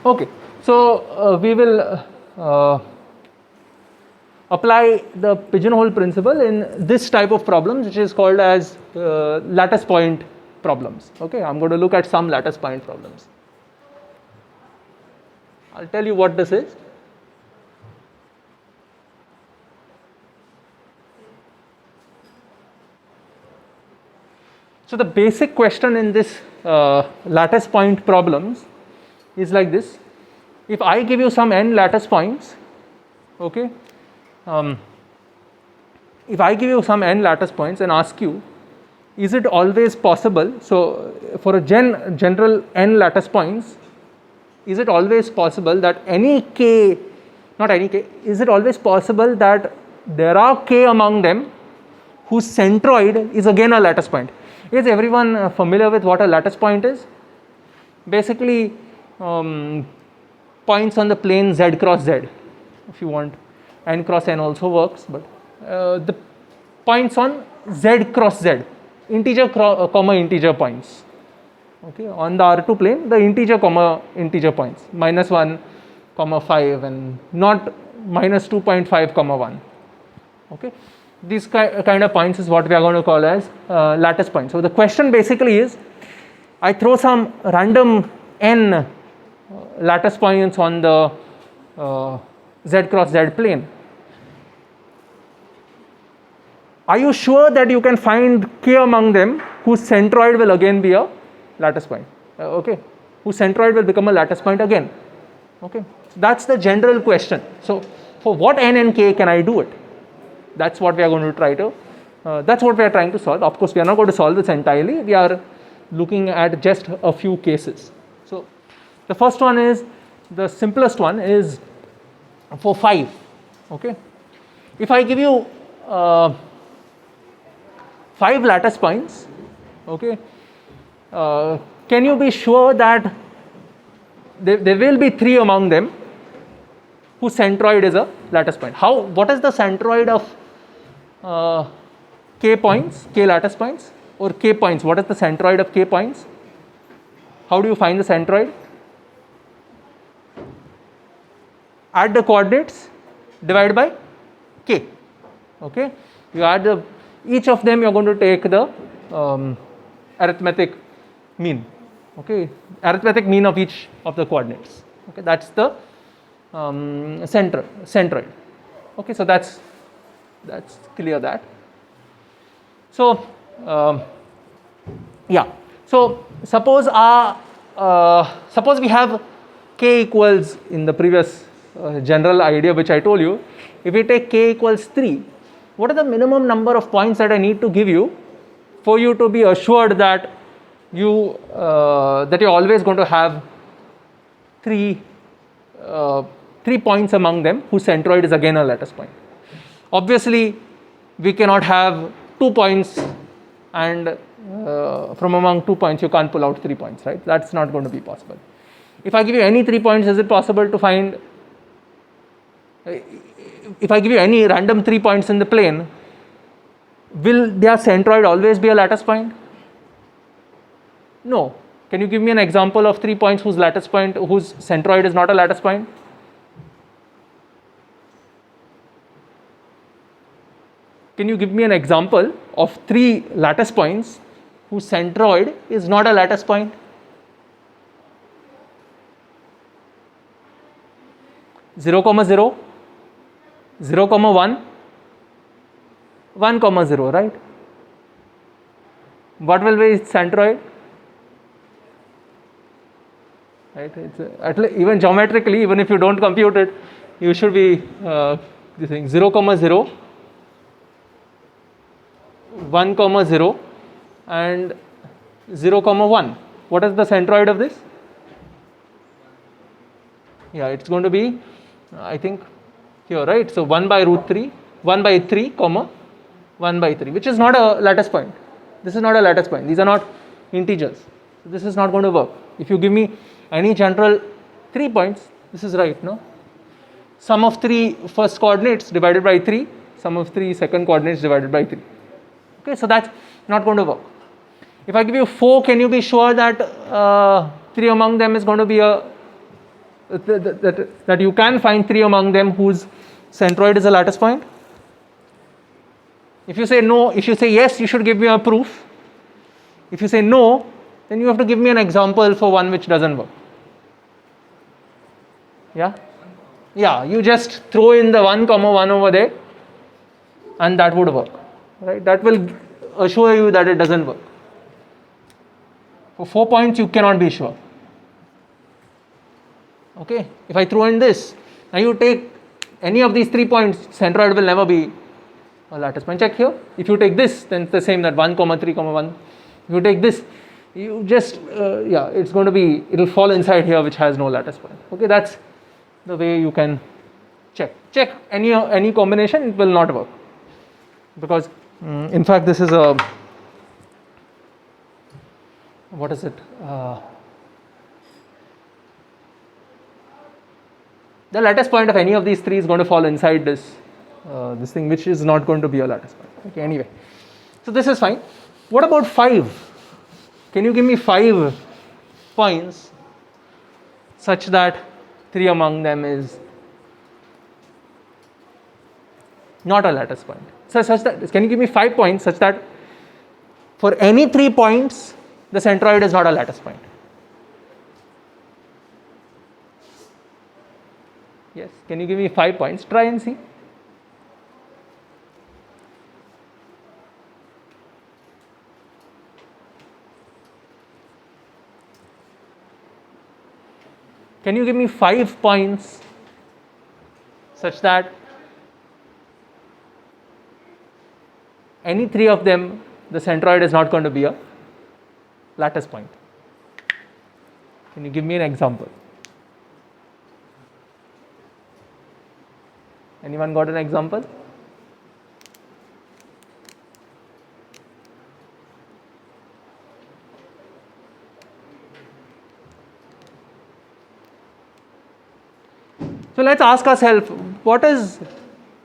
Okay, so we will apply the pigeonhole principle in this type of problems, which is called as lattice point problems. Okay, I'm going to look at some lattice point problems. I'll tell you what this is. So the basic question in this lattice point problems is like this. If I give you some n lattice points, okay, if I give you some n lattice points and ask you, is it always possible, so for a general n lattice points, is it always possible that any k, not any k, is it always possible that there are k among them whose centroid is again a lattice point? Is everyone familiar with what a lattice point is? Basically, points on the plane z cross z. If you want, n cross n also works, but the points on z cross z, integer comma integer points. Okay, on the R2 plane, the integer comma integer points, -1, 5, and not -2.5, 1. Okay, these kind of points is what we are going to call as lattice points. So the question basically is, I throw some random n lattice points on the z cross z plane. Are you sure that you can find k among them whose centroid will again be a lattice point? Okay, whose centroid will become a lattice point again? Okay, so that's the general question. So for what n and k can I do it? That's what we are going to try to, that's what we are trying to solve. Of course, we are not going to solve this entirely. We are looking at just a few cases. So the first one is, the simplest one is for 5. Okay, if I give you 5 lattice points, okay, can you be sure that there will be 3 among them whose centroid is a lattice point? What is the centroid of k points, k lattice points, or k points? What is the centroid of k points? How do you find the centroid? Add the coordinates, divide by k. Okay, you add each of them, you are going to take the arithmetic mean. Okay, arithmetic mean of each of the coordinates. Okay, that's the centroid. Okay, so that's clear that. So yeah, so suppose we have k equals, in the previous general idea which I told you, if we take k equals 3, what is the minimum number of points that I need to give you for you to be assured that you're always going to have 3 points among them whose centroid is again a lattice point? Obviously, we cannot have 2 points and from among 2 points you can't pull out 3 points, right? That's not going to be possible. If I give you any 3 points, is it possible to find, if I give you any random 3 points in the plane, will their centroid always be a lattice point? No. Can you give me an example of 3 points whose centroid is not a lattice point? Can you give me an example of 3 lattice points whose centroid is not a lattice point? Zero comma 0, 0 comma 1, 1 comma 0, right? What will be its centroid? Right? It's even geometrically, even if you don't compute it, you should be this thing 0 comma 0, 1 comma 0, and 0 comma 1. What is the centroid of this? Yeah, it's going to be, I think, here, right? So 1 by root 3, 1 by 3 comma 1 by 3, which is not a lattice point. This is not a lattice point. These are not integers. So this is not going to work. If you give me any general 3 points, this is right, no? Sum of 3 first coordinates divided by 3, sum of 3 second coordinates divided by 3. Okay, so that's not going to work. If I give you 4, can you be sure that 3 among them is going to be a that you can find 3 among them whose centroid is a lattice point? If you say no, if you say yes, you should give me a proof. If you say no, then you have to give me an example for one which doesn't work. Yeah? Yeah, you just throw in the 1 comma 1 over there and that would work. Right? That will assure you that it doesn't work. For 4 points, you cannot be sure. Okay, if I throw in this, now you take any of these 3 points, centroid will never be a lattice point. Check here. If you take this, then it's the same, that 1 comma 3 comma 1. If you take this, you just it's going to be, it will fall inside here which has no lattice point. Okay, that's the way you can check any combination. It will not work because in fact this is a, what is it, the lattice point of any of these 3 is going to fall inside this this thing, which is not going to be a lattice point. Okay, anyway, so this is fine. What about 5? Can you give me 5 points such that 3 among them is not a lattice point? So such that, can you give me 5 points such that for any 3 points the centroid is not a lattice point? Yes, can you give me 5 points? Try and see. Can you give me 5 points such that any 3 of them, the centroid is not going to be a lattice point? Can you give me an example? Anyone got an example? So let's ask ourselves, what is,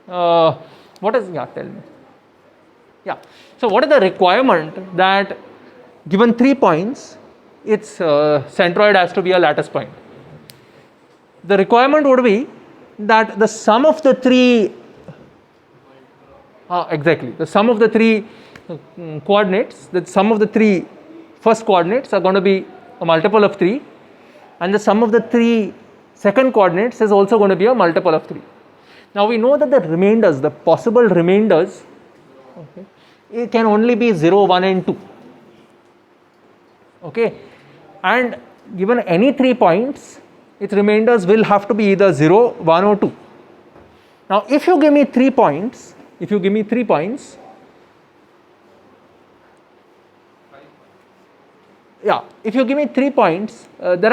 yeah, tell me. Yeah, so what is the requirement that given 3 points, its centroid has to be a lattice point? The requirement would be that the sum of the 3, exactly, the sum of the 3 coordinates, the sum of the 3 first coordinates are going to be a multiple of 3, and the sum of the 3 second coordinates is also going to be a multiple of 3. Now we know that the remainders, the possible remainders, okay, it can only be 0, 1 and 2. Okay, and given any 3 points, its remainders will have to be either 0, 1 or 2. Now if you give me 3 points, there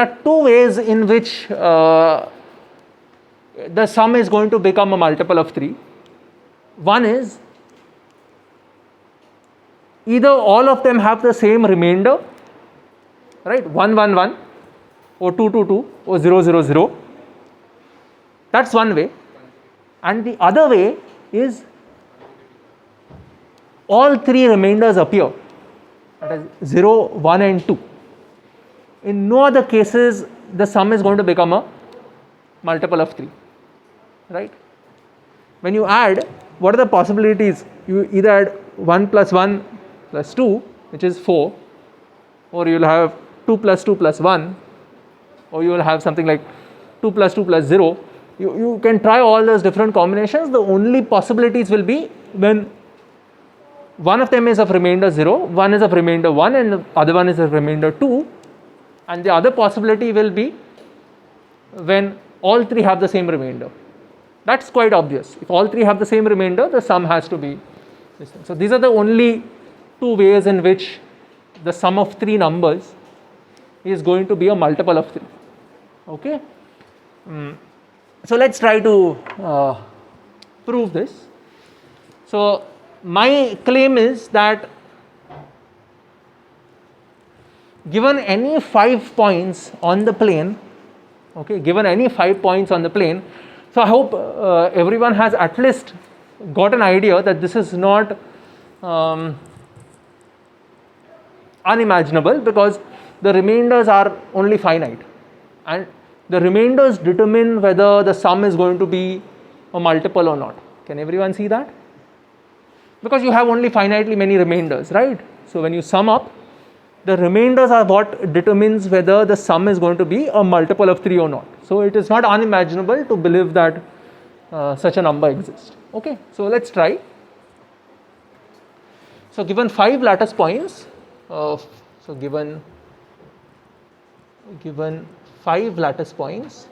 are 2 ways in which the sum is going to become a multiple of 3. One is either all of them have the same remainder, right, 1, 1, 1 or 2, 2, 2 or 0, 0, 0. That's one way. And the other way is all 3 remainders appear, that is 0, 1 and 2. In no other cases the sum is going to become a multiple of 3, right? When you add, what are the possibilities? You either add 1 plus 1 plus 2, which is 4, or you will have 2 plus 2 plus 1, or you will have something like 2 plus 2 plus 0. You can try all those different combinations. The only possibilities will be when one of them is of remainder 0, one is of remainder 1 and the other one is of remainder 2, and the other possibility will be when all 3 have the same remainder. That's quite obvious. If all 3 have the same remainder, the sum has to be this thing. So these are the only 2 ways in which the sum of 3 numbers is going to be a multiple of 3. Okay. So let's try to prove this. So my claim is that given any 5 points on the plane, okay, given any 5 points on the plane, so I hope everyone has at least got an idea that this is not unimaginable, because the remainders are only finite, and The remainders determine whether the sum is going to be a multiple or not. Can everyone see that? Because you have only finitely many remainders, right? So when you sum up, the remainders are what determines whether the sum is going to be a multiple of 3 or not. So it is not unimaginable to believe that such a number exists. Okay, so let's try. So given 5 lattice points, so given 5 lattice points,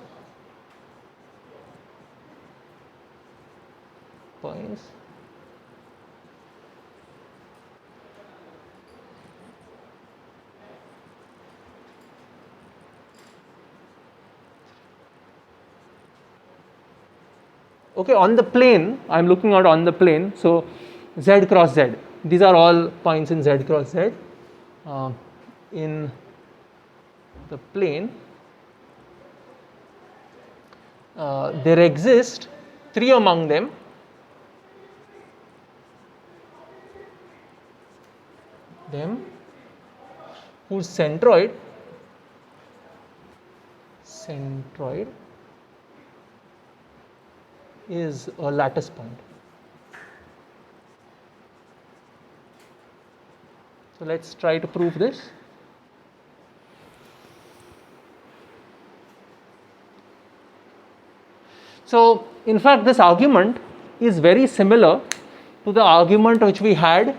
okay, on the plane, I am looking at on the plane, so z cross z, these are all points in z cross z. In the plane, there exist 3 among them whose centroid is a lattice point. So let's try to prove this. So in fact this argument is very similar to the argument which we had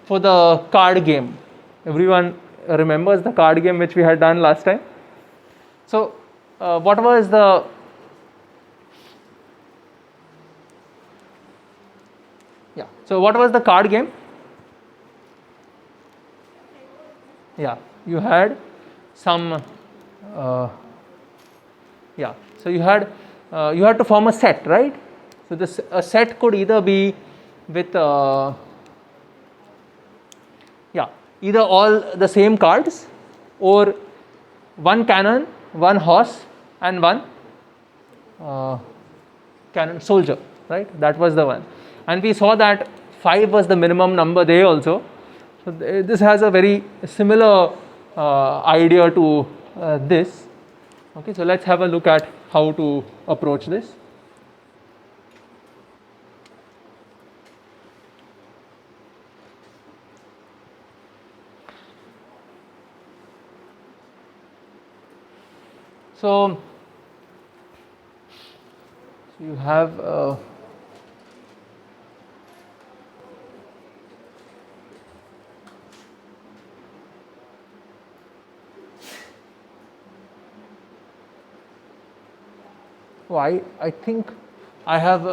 for the card game. Everyone remembers the card game which we had done last time? So what was the so what was the card game? Yeah, you had some so you had to form a set, right? So this a set could either be with either all the same cards, or one cannon, one horse, and one cannon soldier, right? That was the one. And we saw that 5 was the minimum number there also. So this has a very similar idea to this. Okay, so let's have a look at how to approach this. So you have I think I have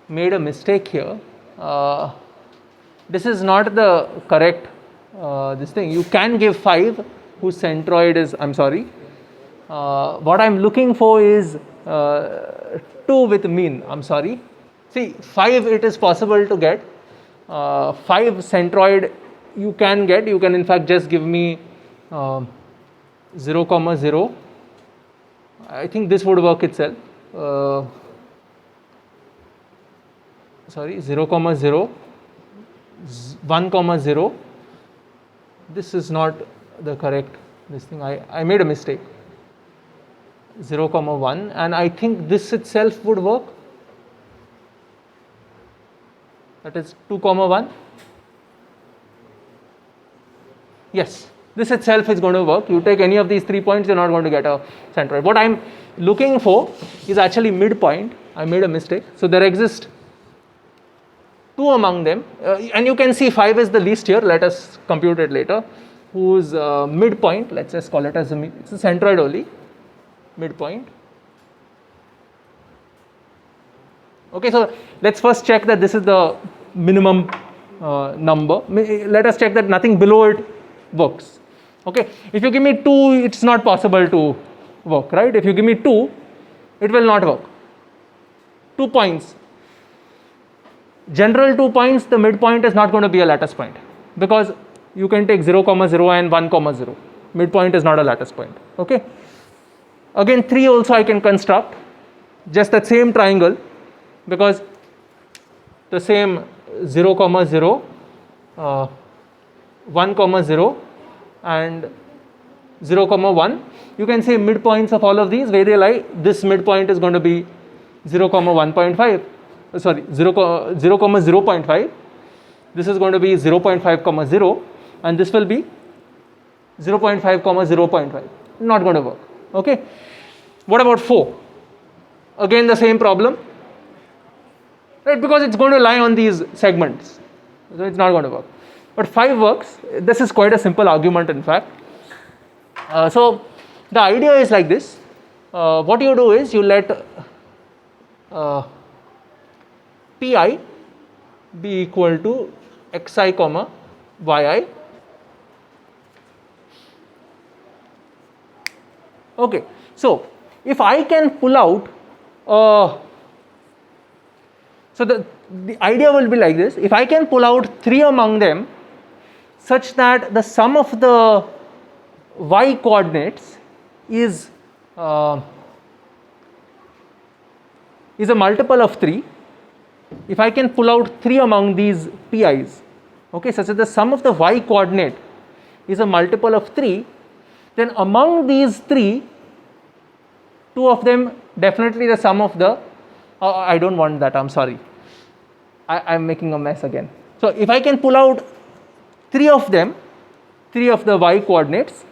made a mistake here. This is not the correct this thing. You can give 5 whose centroid is, I'm sorry. What I'm looking for is 2 with mean. I'm sorry. See, 5 it is possible to get. 5 centroid you can get. You can in fact just give me 0, 0. I think this would work itself. Sorry, 0, 0, 1, 0. This is not the correct this thing. I made a mistake. 0, 1, and I think this itself would work. That is 2, 1. Yes, this itself is going to work. You take any of these 3 points, you're not going to get a centroid. What I'm looking for is actually midpoint. I made a mistake. So there exist 2 among them, and you can see 5 is the least here. Let us compute it later. Whose midpoint, let's just call it as it's a centroid only, midpoint. Okay, so let's first check that this is the minimum number. Let us check that nothing below it works. Okay, if you give me 2, it's not possible to work, right? If you give me 2, it will not work. 2 points. General 2 points, the midpoint is not going to be a lattice point, because you can take 0, 0 and 1, 0. Midpoint is not a lattice point. Okay. Again, 3 also I can construct just that same triangle, because the same 0, 0, 1, 0 and 0, 1. You can say midpoints of all of these, where they lie. This midpoint is going to be 0, 1.5. Sorry, 0, 0.5. This is going to be 0.5, 0, and this will be 0.5, 0.5. Not going to work. Okay. What about 4? Again, the same problem, right? Because it's going to lie on these segments, so it's not going to work. But 5 works. This is quite a simple argument, in fact. So the idea is like this. What you do is you let pi be equal to xi comma yi. Okay. So if I can pull out, so the idea will be like this. If I can pull out 3 among them, such that the sum of the y coordinates is a multiple of 3. If I can pull out 3 among these pi's, okay, such that the sum of the y coordinate is a multiple of 3, then among these 3, 2 of them definitely the sum of the, I don't want that, I'm sorry, I'm making a mess again. So if I can pull out 3 of them, 3 of the y coordinates,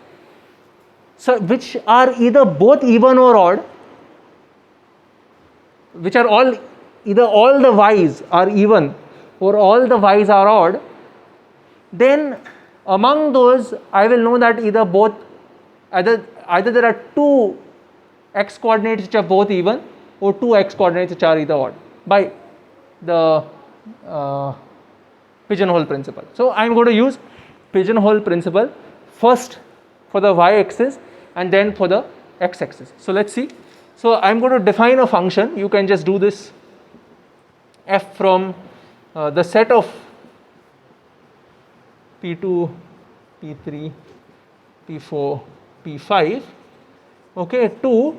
so which are either both even or odd, which are all, either all the y's are even or all the y's are odd, then among those I will know that either both, either there are 2 x coordinates which are both even, or 2 x coordinates which are either odd, by the pigeonhole principle. So I am going to use pigeonhole principle first for the y axis and then for the x axis. So let's see. So I am going to define a function. You can just do this f from the set of p2, p3, p4, p5, okay, to,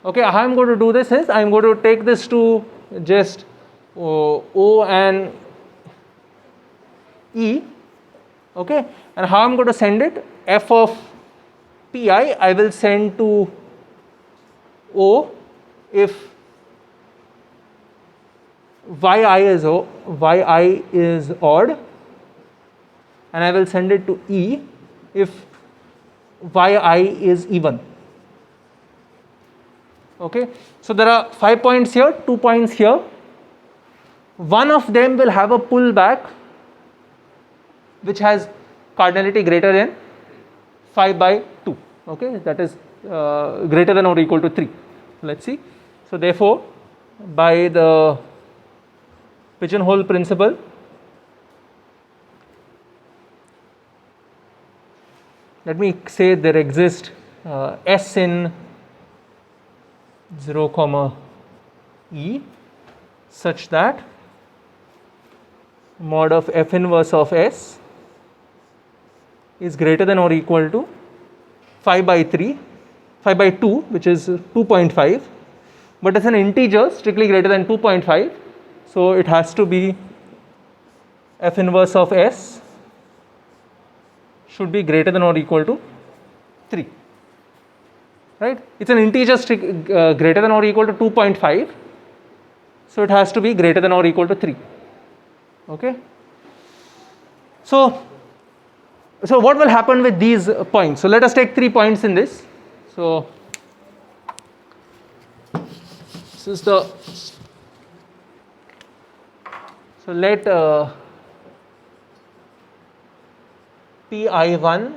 okay, how I am going to do this is I am going to take this to just O and E, okay, and how I am going to send it, f of pi I will send to O if yi is odd, and I will send it to E if yi is even. Okay, so there are 5 points here, 2 points here. One of them will have a pullback which has cardinality greater than 5/2. Okay, that is greater than or equal to 3. Let's see. So therefore, by the pigeonhole principle, let me say there exists S in 0, E such that mod of f inverse of S is greater than or equal to 5/2, which is 2.5, but as an integer strictly greater than 2.5, so it has to be f inverse of S should be greater than or equal to 3, right? It's an integer greater than or equal to 2.5, so it has to be greater than or equal to 3. Okay. So what will happen with these points? So let us take 3 points in this. So this is the, so let pi1,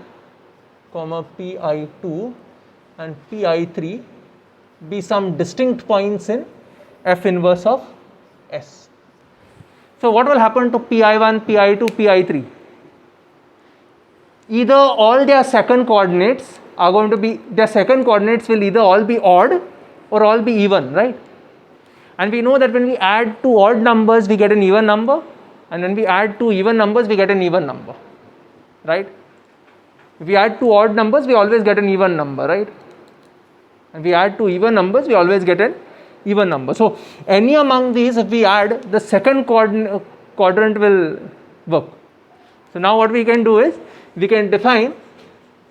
pi2 and pi3 be some distinct points in f inverse of S. So what will happen to pi1, pi2, pi3? Either all their second coordinates are going to be, their second coordinates will either all be odd or all be even, right? And we know that when we add 2 odd numbers we get an even number, and when we add 2 even numbers we get an even number, right? If we add 2 odd numbers we always get an even number, right? And we add 2 even numbers we always get an even number. So any among these, if we add, the second quadrant will work. So now what we can do is we can define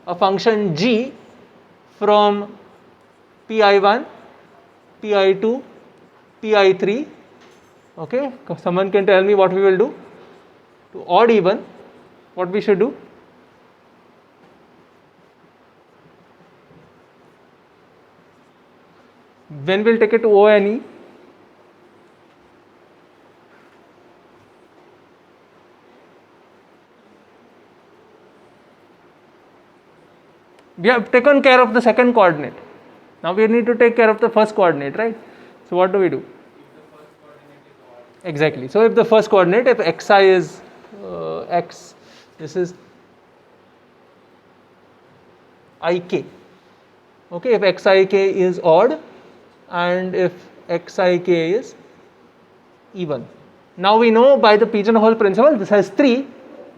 a function g from pi1, pi2, pi3. Okay, someone can tell me what we will do to odd even, what we should do? When we'll take it to O and E? We have taken care of the second coordinate. Now we need to take care of the first coordinate, right? So what do we do? Exactly. So if the first coordinate, if xi is x, this is ik. Okay, if xik is odd and if xik is even. Now we know by the pigeonhole principle, this has 3.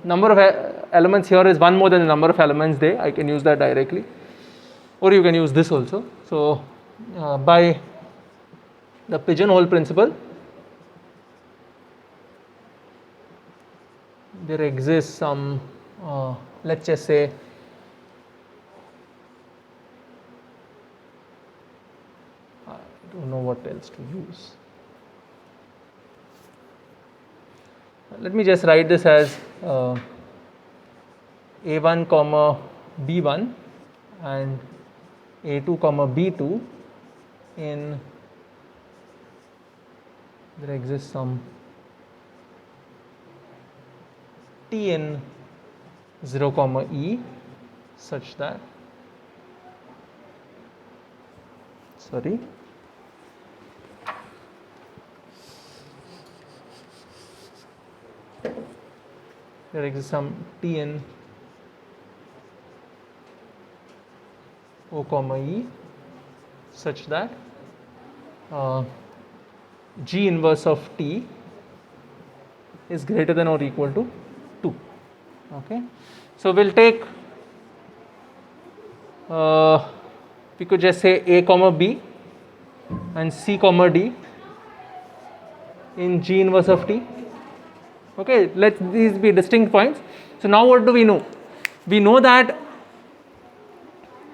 Number of elements here is 1 more than the number of elements there. I can use that directly, or you can use this also. So by the pigeonhole principle, there exists some, let's just say, I don't know what else to use. Let me just write this as a1 comma b1 and a2 comma b2 in, there exists some t in 0 comma e such that, sorry, there exists some t in O comma E such that G inverse of t is greater than or equal to 2. Okay, so we'll take, we could just say A comma B and C comma D in G inverse of t. Okay, let these be distinct points. So now what do we know? We know that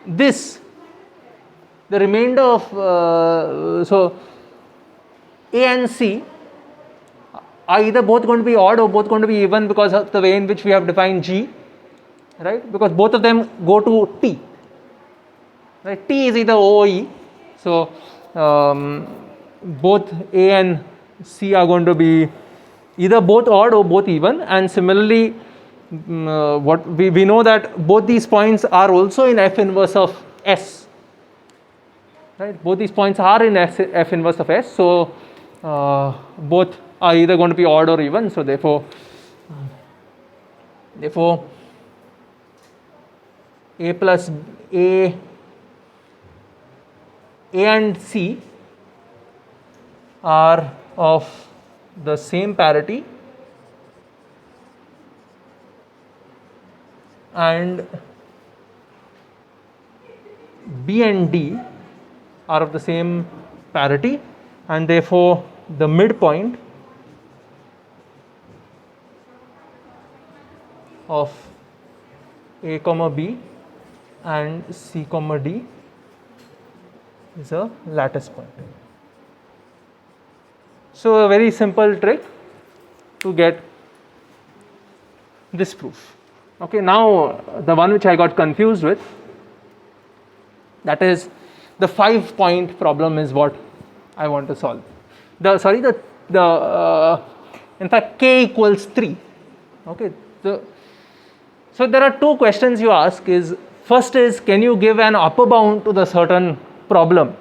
this, the remainder of, so A and C are either both going to be odd or both going to be even because of the way in which we have defined G, right? Because both of them go to T, right? T is either O or E. So both A and C are going to be either both odd or both even, and similarly what we know that both these points are also in F inverse of S, right? Both these points are in F inverse of S, so both are either going to be odd or even. So therefore A plus A and C are of the same parity and B and D are of the same parity, and therefore the midpoint of A comma B and C comma D is a lattice point. So a very simple trick to get this proof. Okay, now the one which I got confused with, that is the 5-point problem, is what I want to solve. In fact k equals 3. Okay, so there are two questions you ask. First is, can you give an upper bound to the certain problem?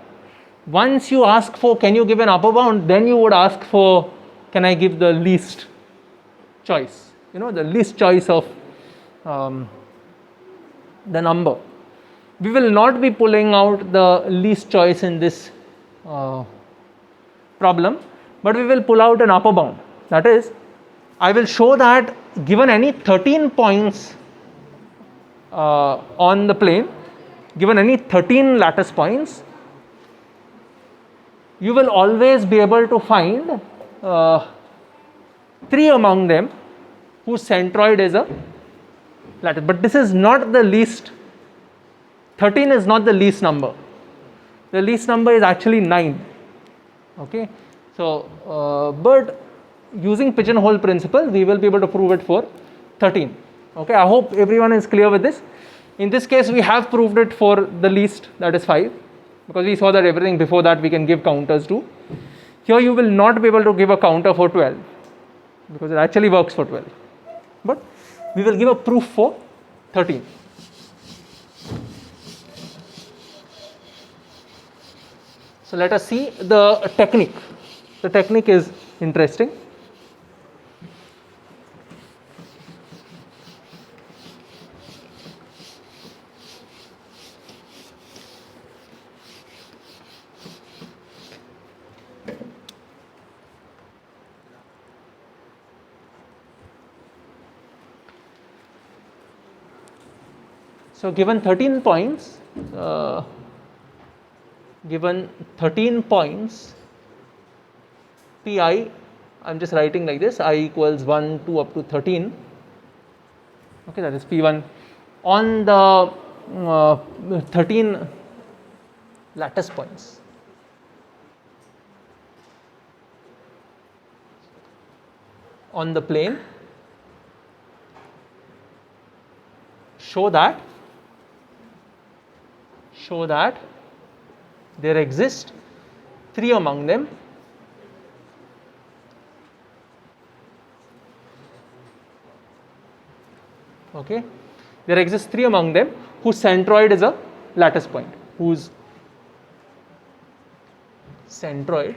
Once you ask for can you give an upper bound, then you would ask for can I give the least choice, the least choice of the number. We will not be pulling out the least choice in this problem, but we will pull out an upper bound. That is, I will show that given any 13 points on the plane, given any 13 lattice points, you will always be able to find 3 among them whose centroid is a lattice. But this is not the least, 13 is not the least number. The least number is actually 9. Okay. So, but using pigeonhole principle, we will be able to prove it for 13. Okay. I hope everyone is clear with this. In this case, we have proved it for the least, that is 5, because we saw that everything before that we can give counters to. Here you will not be able to give a counter for 12, because it actually works for 12. But we will give a proof for 13. So let us see the technique. The technique is interesting. So given 13 points, Pi, I'm just writing like this, I equals 1, 2 up to 13. Okay, that is P1 on the 13 lattice points. On the plane, show that there exist 3 among them okay, there exists 3 among them whose centroid is a lattice point, whose centroid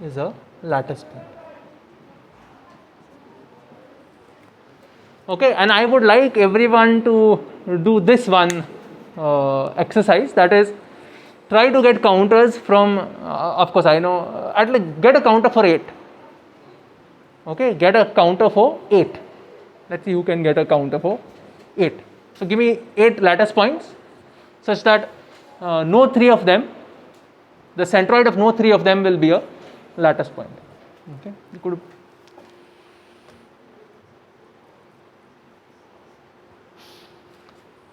is a lattice point. Okay, and I would like everyone to do this one exercise, that is, try to get counters from, of course I know, at least get a counter for 8. Okay, get a counter for 8. Let's see who can get a counter for 8. So give me 8 lattice points such that no 3 of them, the centroid of no 3 of them will be a lattice point. Okay, you could.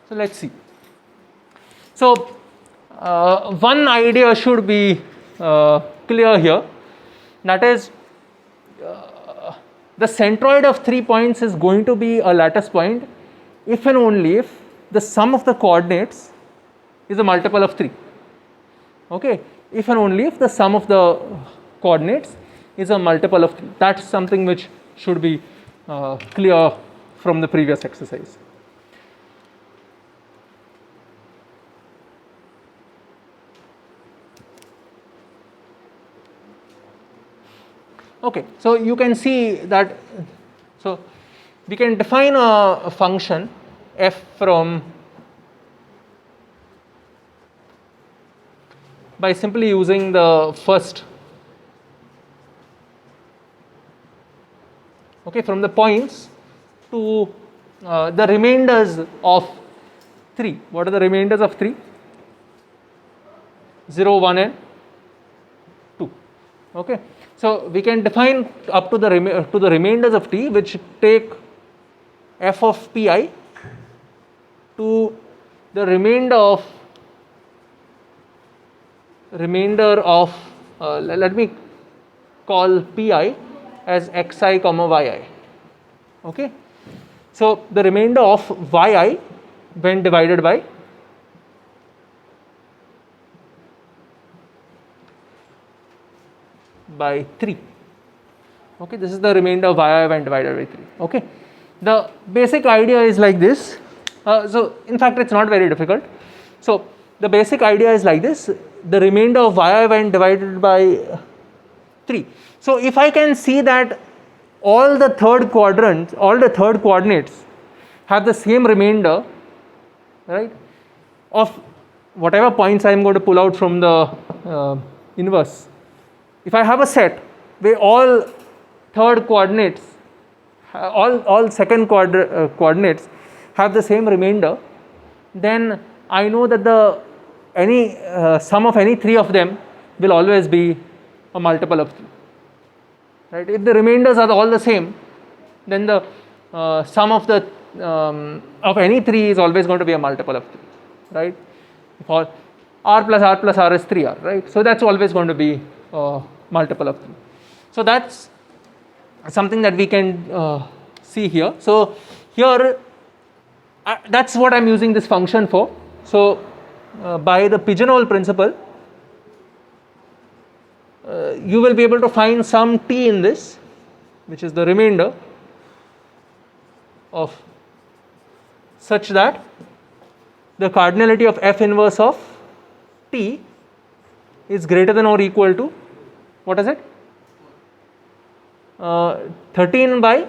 So let's see. So one idea should be clear here, that is, the centroid of 3 points is going to be a lattice point if and only if the sum of the coordinates is a multiple of 3. Okay, if and only if the sum of the coordinates is a multiple of 3. That's something which should be clear from the previous exercise. Okay, so you can see that, so we can define a function f from, by simply using the first, okay, from the points to the remainders of 3. What are the remainders of 3? 0, 1 and 2. Okay. So we can define up to the remainders of t, which take f of pi to the remainder of let me call pi as xi comma yi. Okay. So the remainder of yi when divided by 3. Okay, this is the remainder of yi when divided by 3. Okay, the basic idea is like this. So in fact it's not very difficult. So the basic idea is like this: the remainder of yi when divided by 3. So if I can see that all the third coordinates have the same remainder, right, of whatever points I am going to pull out from the inverse. If I have a set where all third coordinates, all second coordinates have the same remainder, then I know that the sum of any 3 of them will always be a multiple of 3. Right? If the remainders are all the same, then the sum of the of any 3 is always going to be a multiple of 3, right? For r plus r is 3r, right? So that's always going to be multiple of 3. So that's something that we can see here. So here that's what I'm using this function for. So by the pigeonhole principle, you will be able to find some t in this, which is the remainder of such that the cardinality of f inverse of t is greater than or equal to, what is it? 13 by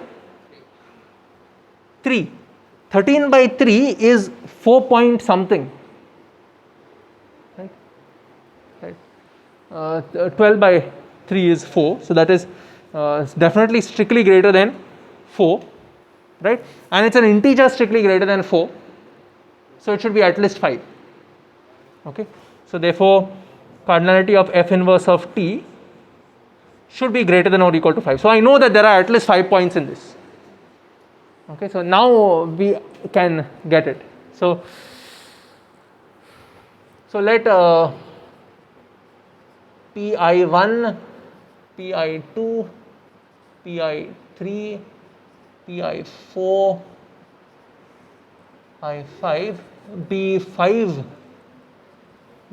3. 13 by 3 is 4 point something, right? Right. 12 by 3 is 4, so that is definitely strictly greater than 4, right? And it's an integer strictly greater than 4, so it should be at least 5. Okay, so therefore cardinality of f inverse of t should be greater than or equal to 5. So I know that there are at least 5 points in this. Okay, so now we can get it. So let pi1, pi2, pi3, pi4, pi5 be 5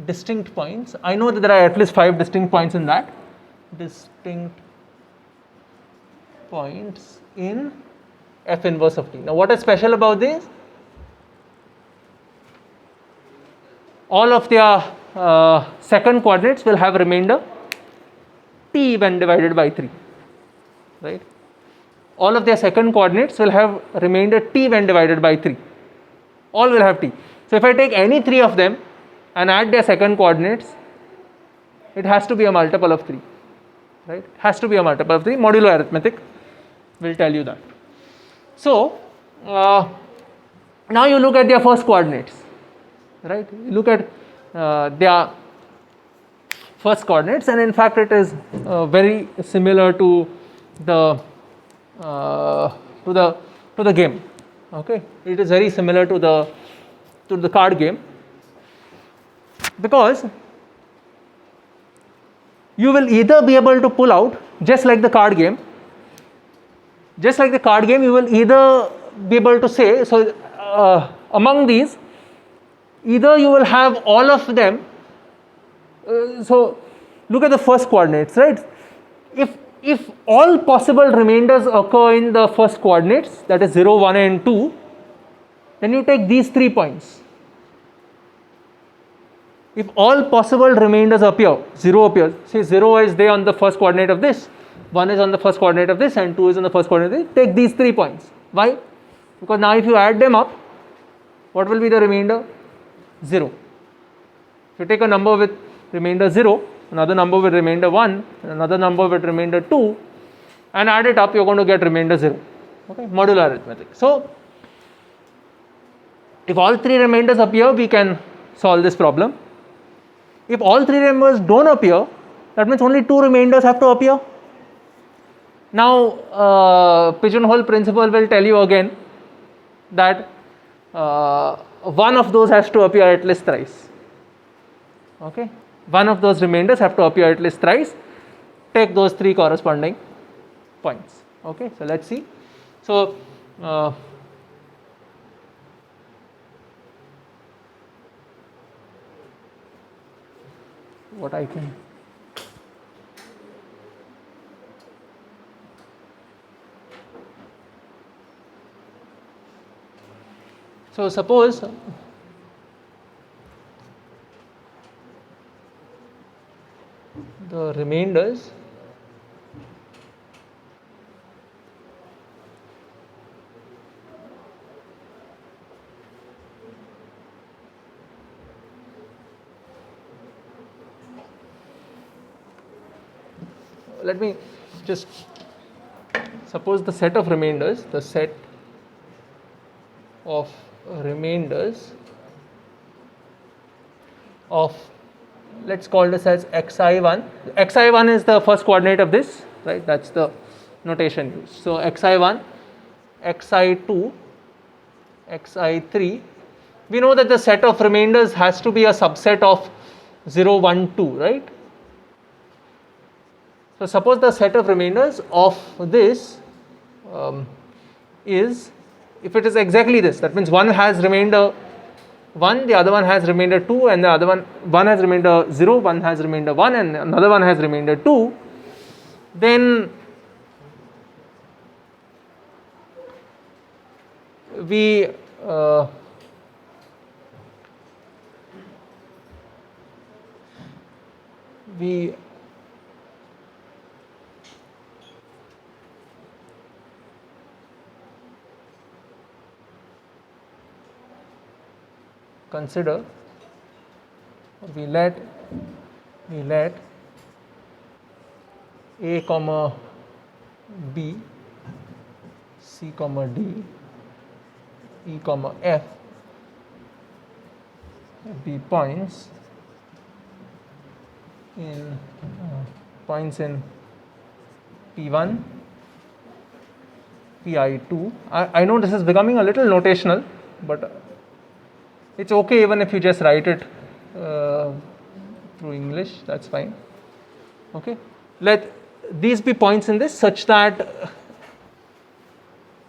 distinct points. I know that there are at least 5 distinct points in that. Distinct points in f inverse of t. Now what is special about this? All of their second coordinates will have remainder t when divided by 3, right? All of their second coordinates will have remainder t when divided by 3. All will have t. So if I take any 3 of them and add their second coordinates, it has to be a multiple of 3, right? It has to be a multiple of 3. Modulo arithmetic will tell you that. So now you look at their first coordinates, right? You look at their first coordinates, and in fact it is very similar to the game. Okay, it is very similar to the card game, because you will either be able to pull out, just like the card game, you will either be able to say, so among these, either you will have all of them. So look at the first coordinates, right? If all possible remainders occur in the first coordinates, that is 0, 1 and 2, then you take these 3 points. If all possible remainders appear, 0 appears, say 0 is there on the first coordinate of this, 1 is on the first coordinate of this, and 2 is on the first coordinate of this, take these 3 points. Why? Because now if you add them up, what will be the remainder? 0. If you take a number with remainder 0, another number with remainder 1, another number with remainder 2, and add it up, you are going to get remainder 0. Okay, modular arithmetic. So if all 3 remainders appear, we can solve this problem. If all 3 remainders don't appear, that means only 2 remainders have to appear. Now pigeonhole principle will tell you again that one of those has to appear at least thrice. Okay, one of those remainders have to appear at least thrice. Take those 3 corresponding points. Okay, so let's see. So what I can. So suppose the remainders let me just suppose the set of remainders, of, let's call this as xi1. xi1 is the first coordinate of this, right? That's the notation used. So xi1 xi2, xi3, we know that the set of remainders has to be a subset of 0, 1, 2, right? So suppose the set of remainders of this is, if it is exactly this, that means one has remainder 1, the other one has remainder 2, and the other one has remainder 0, one has remainder 1, and another one has remainder 2, then we consider, we let a comma b, c comma d, e comma f be points in P1, Pi2. I know this is becoming a little notational, but it's okay even if you just write it through English, that's fine. Okay, let these be points in this such that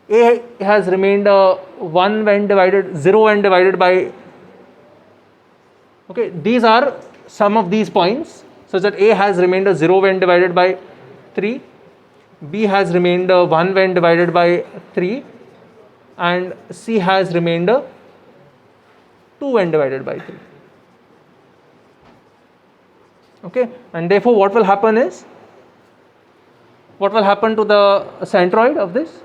A has remainder 1 when divided, 0 when divided by, okay, these are some of these points such that A has remainder 0 when divided by 3, B has remainder 1 when divided by 3, and C has remainder 2 when divided by 3. Okay, and therefore what will happen is, what will happen to the centroid of this?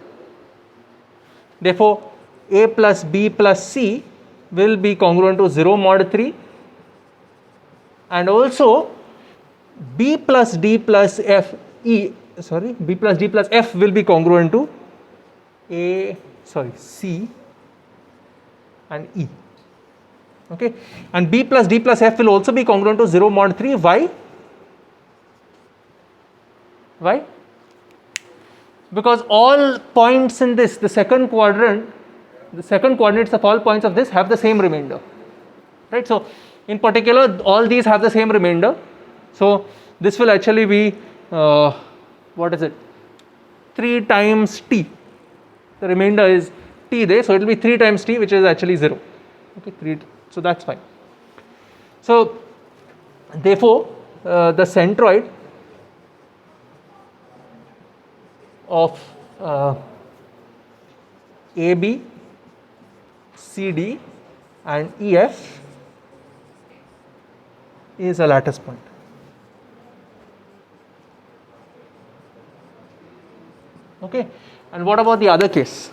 Therefore A plus B plus C will be congruent to 0 mod 3, and also B plus D plus F B plus D plus F will be congruent to C and E. Okay, and B plus D plus F will also be congruent to 0 mod 3. Why? Because all points in this, the second quadrant, the second coordinates of all points of this have the same remainder, right? So in particular all these have the same remainder, so this will actually be what is it, 3 times t, the remainder is t there, so it will be 3 times t, which is actually 0. Okay, 3, so that's fine. So therefore the centroid of AB, CD and EF is a lattice point. Okay, and what about the other case?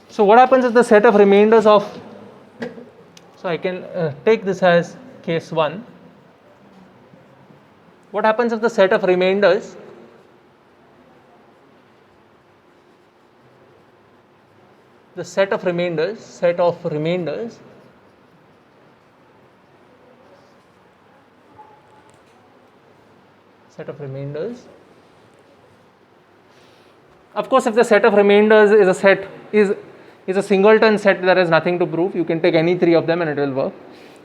So what happens if the set of remainders of, so I can take this as case 1. What happens if the set of remainders set of remainders of course if the set of remainders is a set is a singleton set, there is nothing to prove, you can take any 3 of them and it will work.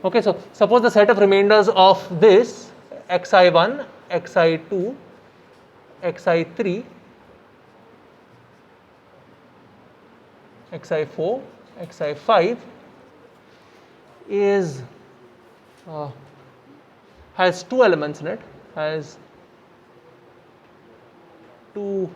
Okay, so suppose the set of remainders of this xi1, xi2, xi3, xi4, xi5 is has 2 elements in it, has 2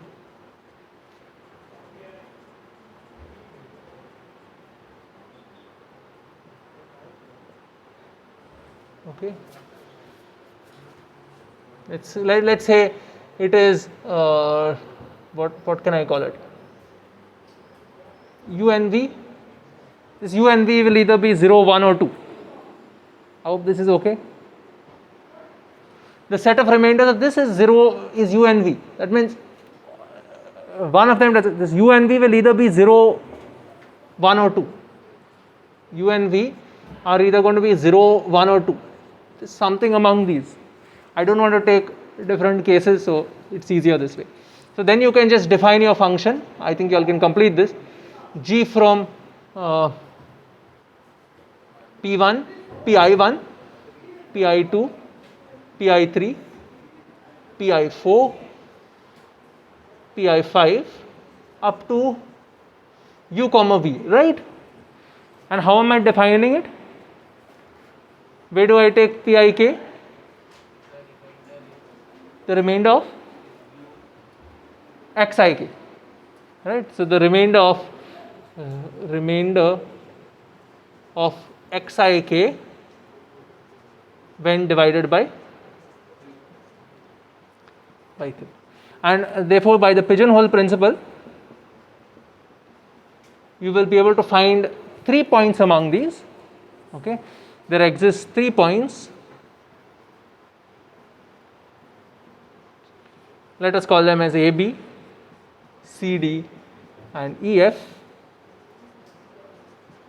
okay, let's say it is what can I call it, UNV. This UNV will either be 0, 1 or 2. I hope this is okay. The set of remainders of this is UNV. That means one of them this UNV will either be 0, 1 or 2. UNV are either going to be 0, 1 or 2. Something among these. I don't want to take different cases, so it's easier this way. So then you can just define your function. I think you all can complete this. G from P1, Pi1, Pi2, Pi3, Pi4, Pi5 up to U comma V, right? And how am I defining it? Where do I take Pik? The remainder of Xik, right? So the remainder of Xik when divided by 3. And therefore, by the pigeonhole principle, you will be able to find 3 points among these. Okay, there exists 3 points. Let us call them as AB, CD, and EF.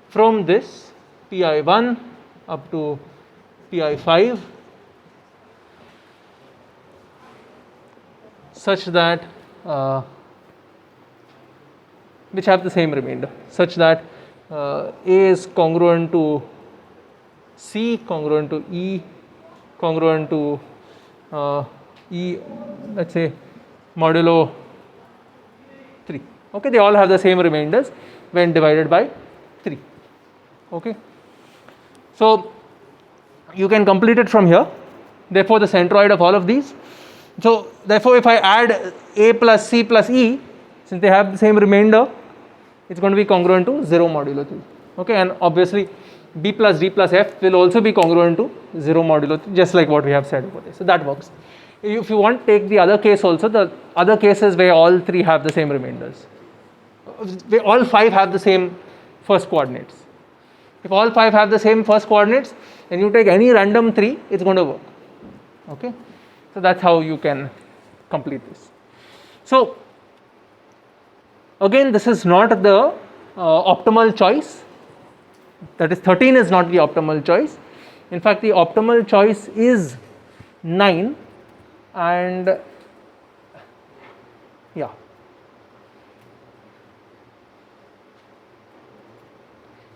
From this Pi1 up to Pi5, such that which have the same remainder, such that A is congruent to C, congruent to E, congruent to E, let's say modulo 3. Okay, they all have the same remainders when divided by 3. Okay, so you can complete it from here. Therefore, the centroid of all of these. So therefore, if I add A plus C plus E, since they have the same remainder, it's going to be congruent to 0 modulo 3. Okay, and obviously B plus D plus F will also be congruent to 0 modulo 3, just like what we have said over there. So that works. If you want, take the other case also, the other cases where all 3 have the same remainders, where all 5 have the same first coordinates. If all 5 have the same first coordinates, then you take any random 3, it's going to work. Okay, so that's how you can complete this. So again, this is not the optimal choice. That is, 13 is not the optimal choice. In fact, the optimal choice is 9, and yeah,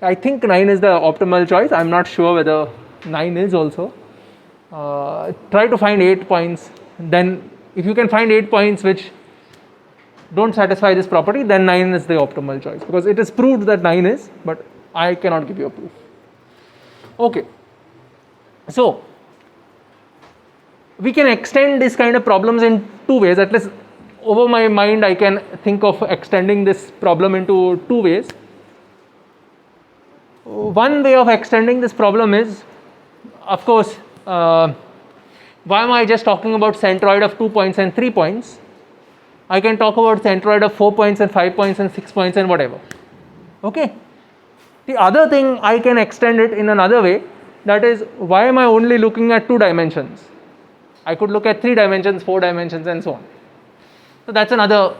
I think 9 is the optimal choice. I am not sure whether 9 is also. Try to find 8 points. Then if you can find 8 points which don't satisfy this property, then 9 is the optimal choice, because it is proved that 9 is, but I cannot give you a proof. Okay, so we can extend this kind of problems in 2 ways. At least over my mind, I can think of extending this problem into 2 ways. One way of extending this problem is, of course, why am I just talking about centroid of 2 points and 3 points? I can talk about centroid of 4 points and 5 points and 6 points and whatever. Okay. The other thing, I can extend it in another way. That is, why am I only looking at 2 dimensions? I could look at 3 dimensions, 4 dimensions, and so on. So that's another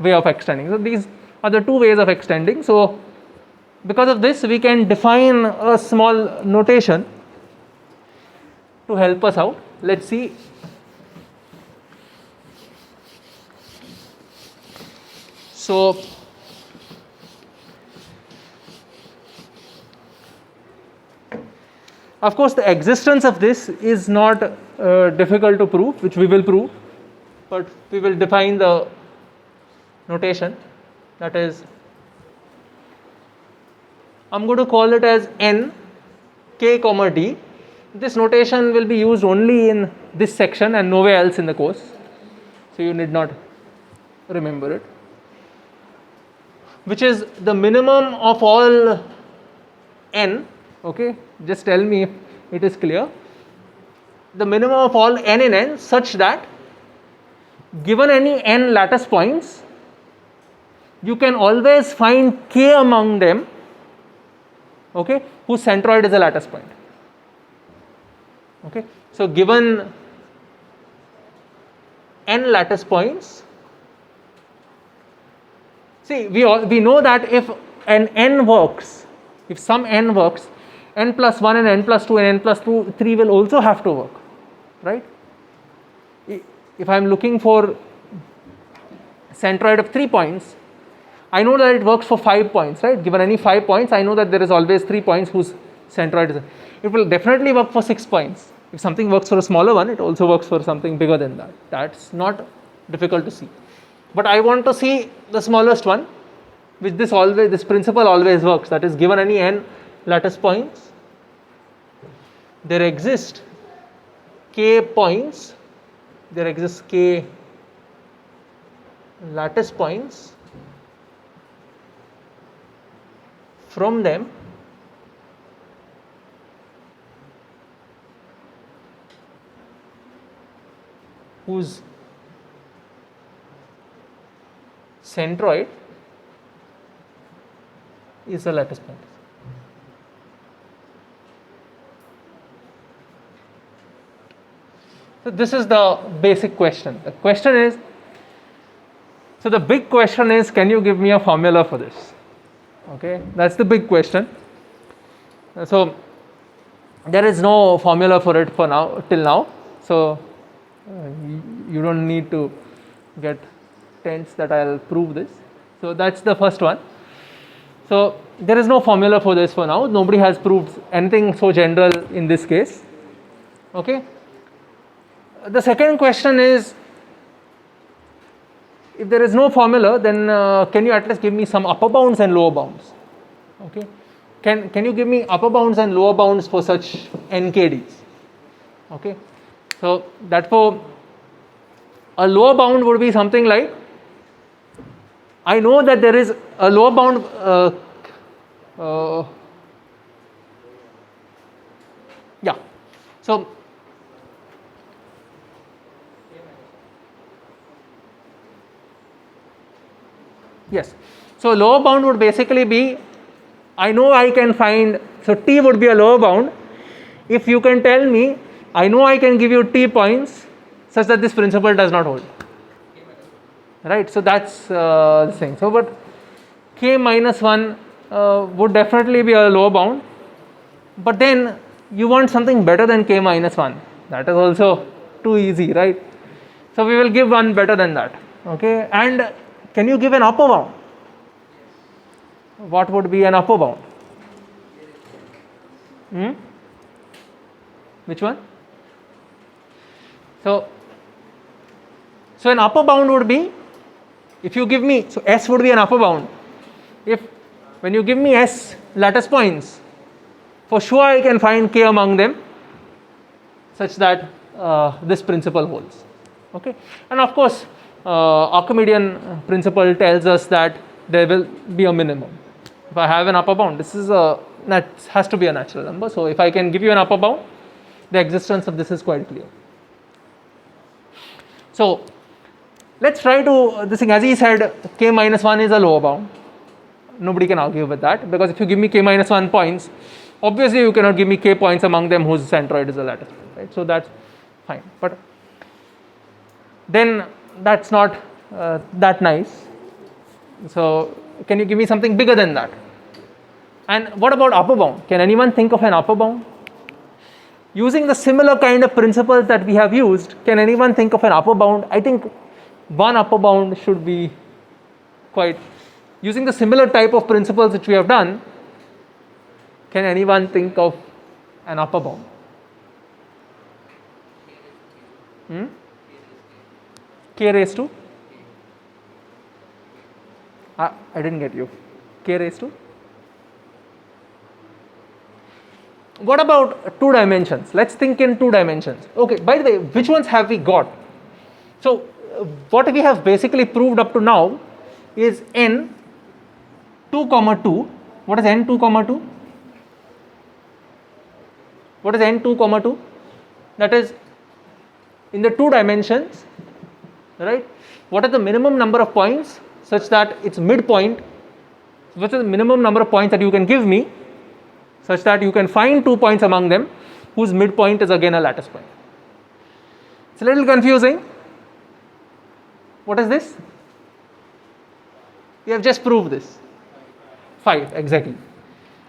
way of extending. So these are the 2 ways of extending. So because of this, we can define a small notation to help us out. Let's see. So of course, the existence of this is not difficult to prove, which we will prove, but we will define the notation. That is, I'm going to call it as n, k comma d. This notation will be used only in this section and nowhere else in the course, so you need not remember it, which is the minimum of all n. Okay, just tell me if it is clear. The minimum of all n in n, such that given any n lattice points, you can always find k among them, okay, whose centroid is a lattice point. Okay, so given n lattice points, see, we know that if an n works, If some n works, n plus 1 and n plus 2 and n plus 3 will also have to work, right? If I am looking for centroid of 3 points, I know that it works for 5 points, right? Given any 5 points, I know that there is always 3 points whose centroid is. It will definitely work for 6 points. If something works for a smaller one, it also works for something bigger than that. That's not difficult to see. But I want to see the smallest one, which this principle always works. That is, given any n lattice points, there exist k points, there exists k lattice points. From them, whose centroid is a lattice point. So this is the basic question. The question is, so the big question is, can you give me a formula for this? Okay, that's the big question. So there is no formula for it for now, till now. So you don't need to get tense that I'll prove this. So that's the first one. So there is no formula for this for now. Nobody has proved anything so general in this case. Okay. The second question is, if there is no formula, then can you at least give me some upper bounds and lower bounds? Okay. Can you give me upper bounds and lower bounds for such NKDs? Okay. So therefore, a lower bound would be something like, I know that there is a lower bound yeah. So yes. So lower bound would basically be, I know I can find, so T would be a lower bound if you can tell me, I know I can give you T points such that this principle does not hold. Right. So that's the thing. So but K minus 1 would definitely be a lower bound, but then you want something better than K minus 1. That is also too easy, right? So we will give one better than that. Okay. And can you give an upper bound? What would be an upper bound? Which one? So an upper bound would be, if you give me, so S would be an upper bound. If when you give me S lattice points, for sure I can find K among them such that this principle holds. Okay. And of course, Archimedean principle tells us that there will be a minimum. If I have an upper bound, this is that has to be a natural number. So if I can give you an upper bound, the existence of this is quite clear. So let's try to, this thing, as he said, K minus 1 is a lower bound. Nobody can argue with that, because if you give me K minus 1 points, obviously you cannot give me K points among them whose centroid is a lattice point, right? So that's fine. But then that's not that nice. So can you give me something bigger than that? And what about upper bound? Can anyone think of an upper bound? Using the similar kind of principles that we have used, can anyone think of an upper bound? I think one upper bound should be quite, using the similar type of principles which we have done, can anyone think of an upper bound? K raised to? I didn't get you. K raised to? What about 2 dimensions? Let's think in 2 dimensions. Okay, by the way, which ones have we got? So what we have basically proved up to now is n 2 comma 2. What is n 2 comma 2? What is n 2 comma 2? That is in the 2 dimensions, right? What is the minimum number of points such that its midpoint, what is the minimum number of points that you can give me such that you can find 2 points among them whose midpoint is again a lattice point? It's a little confusing. What is this? We have just proved this. 5, exactly.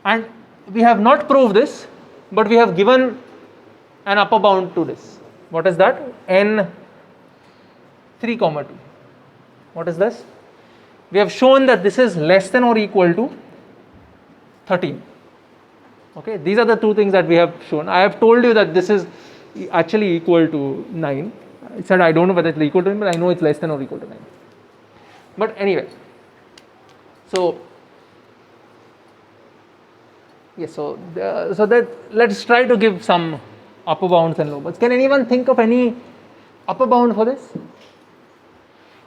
And we have not proved this, but we have given an upper bound to this. What is that? N 3 comma 2. What is this? We have shown that this is less than or equal to 13. Okay, these are the two things that we have shown. I have told you that this is actually equal to 9. I said I don't know whether it's equal to 9, but I know it's less than or equal to 9. But anyway, so yes, so that let's try to give some upper bounds and lower bounds. Can anyone think of any upper bound for this?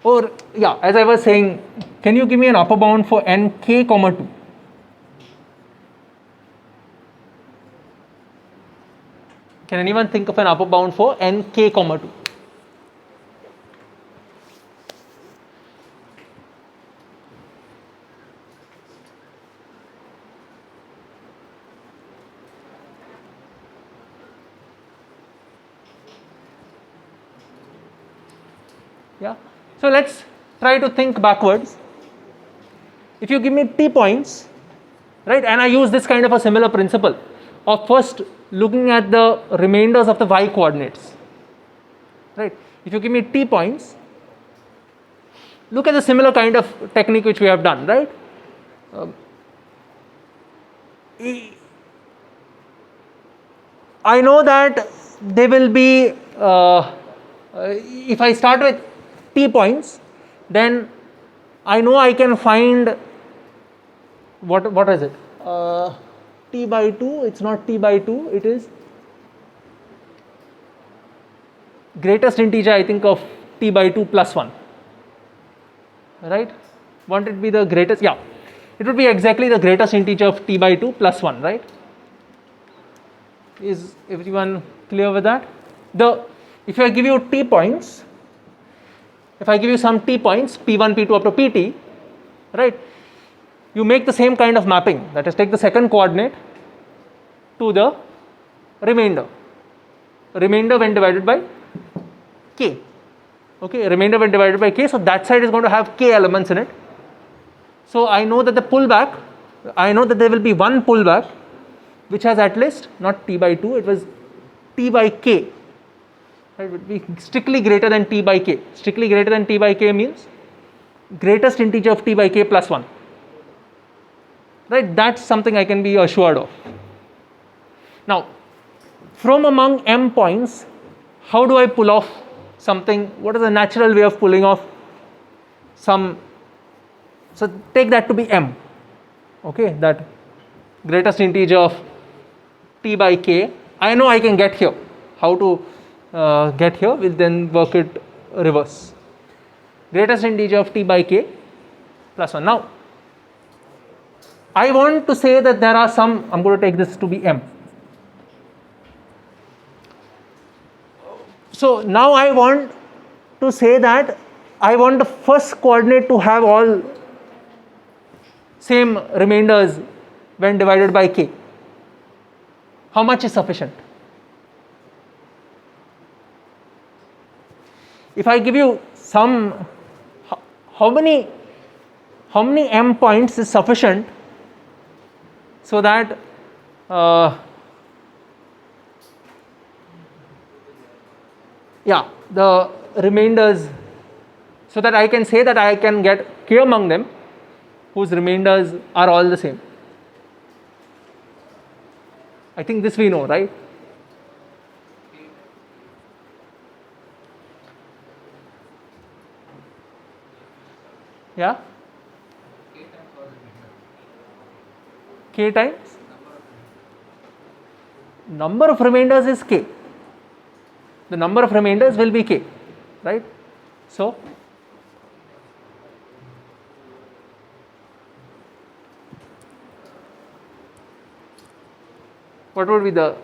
Or yeah, as I was saying, can you give me an upper bound for nk comma 2? Can anyone think of an upper bound for nk comma 2? Yeah. So let's try to think backwards. If you give me t points, right, and I use this kind of a similar principle of first looking at the remainders of the y coordinates, right. If you give me t points, look at the similar kind of technique which we have done, right. I know that they will be, if I start with t points, then I know I can find what is it? T by 2, it's not t by 2, it is greatest integer, I think, of t by 2 plus 1, right? Won't it be the greatest? Yeah, it would be exactly the greatest integer of t by 2 plus 1, right? Is everyone clear with that? If I give you t points, if I give you some t points, p1, p2 up to pt, right, you make the same kind of mapping, that is, take the second coordinate to the remainder when divided by k, okay, remainder when divided by k, so that side is going to have k elements in it. So I know that the pullback, I know that there will be one pullback which has at least not t by 2, it was t by k, right, it would be strictly greater than t by k. Strictly greater than t by k means greatest integer of t by k plus 1, right. That's something I can be assured of. Now, from among m points, how do I pull off something? What is the natural way of pulling off some? So take that to be m, okay, that greatest integer of t by k. I know I can get here. How to get here? We'll then work it reverse. Greatest integer of t by k plus 1. Now, I want to say that there are some, I'm going to take this to be m. So now I want to say that I want the first coordinate to have all same remainders when divided by k. How much is sufficient? If I give you some, how many m points is sufficient so that yeah, the remainders, so that I can say that I can get k among them whose remainders are all the same. I think this we know, right? Yeah? K times? Number of remainders is k. The number of remainders will be k, right? So, what would be the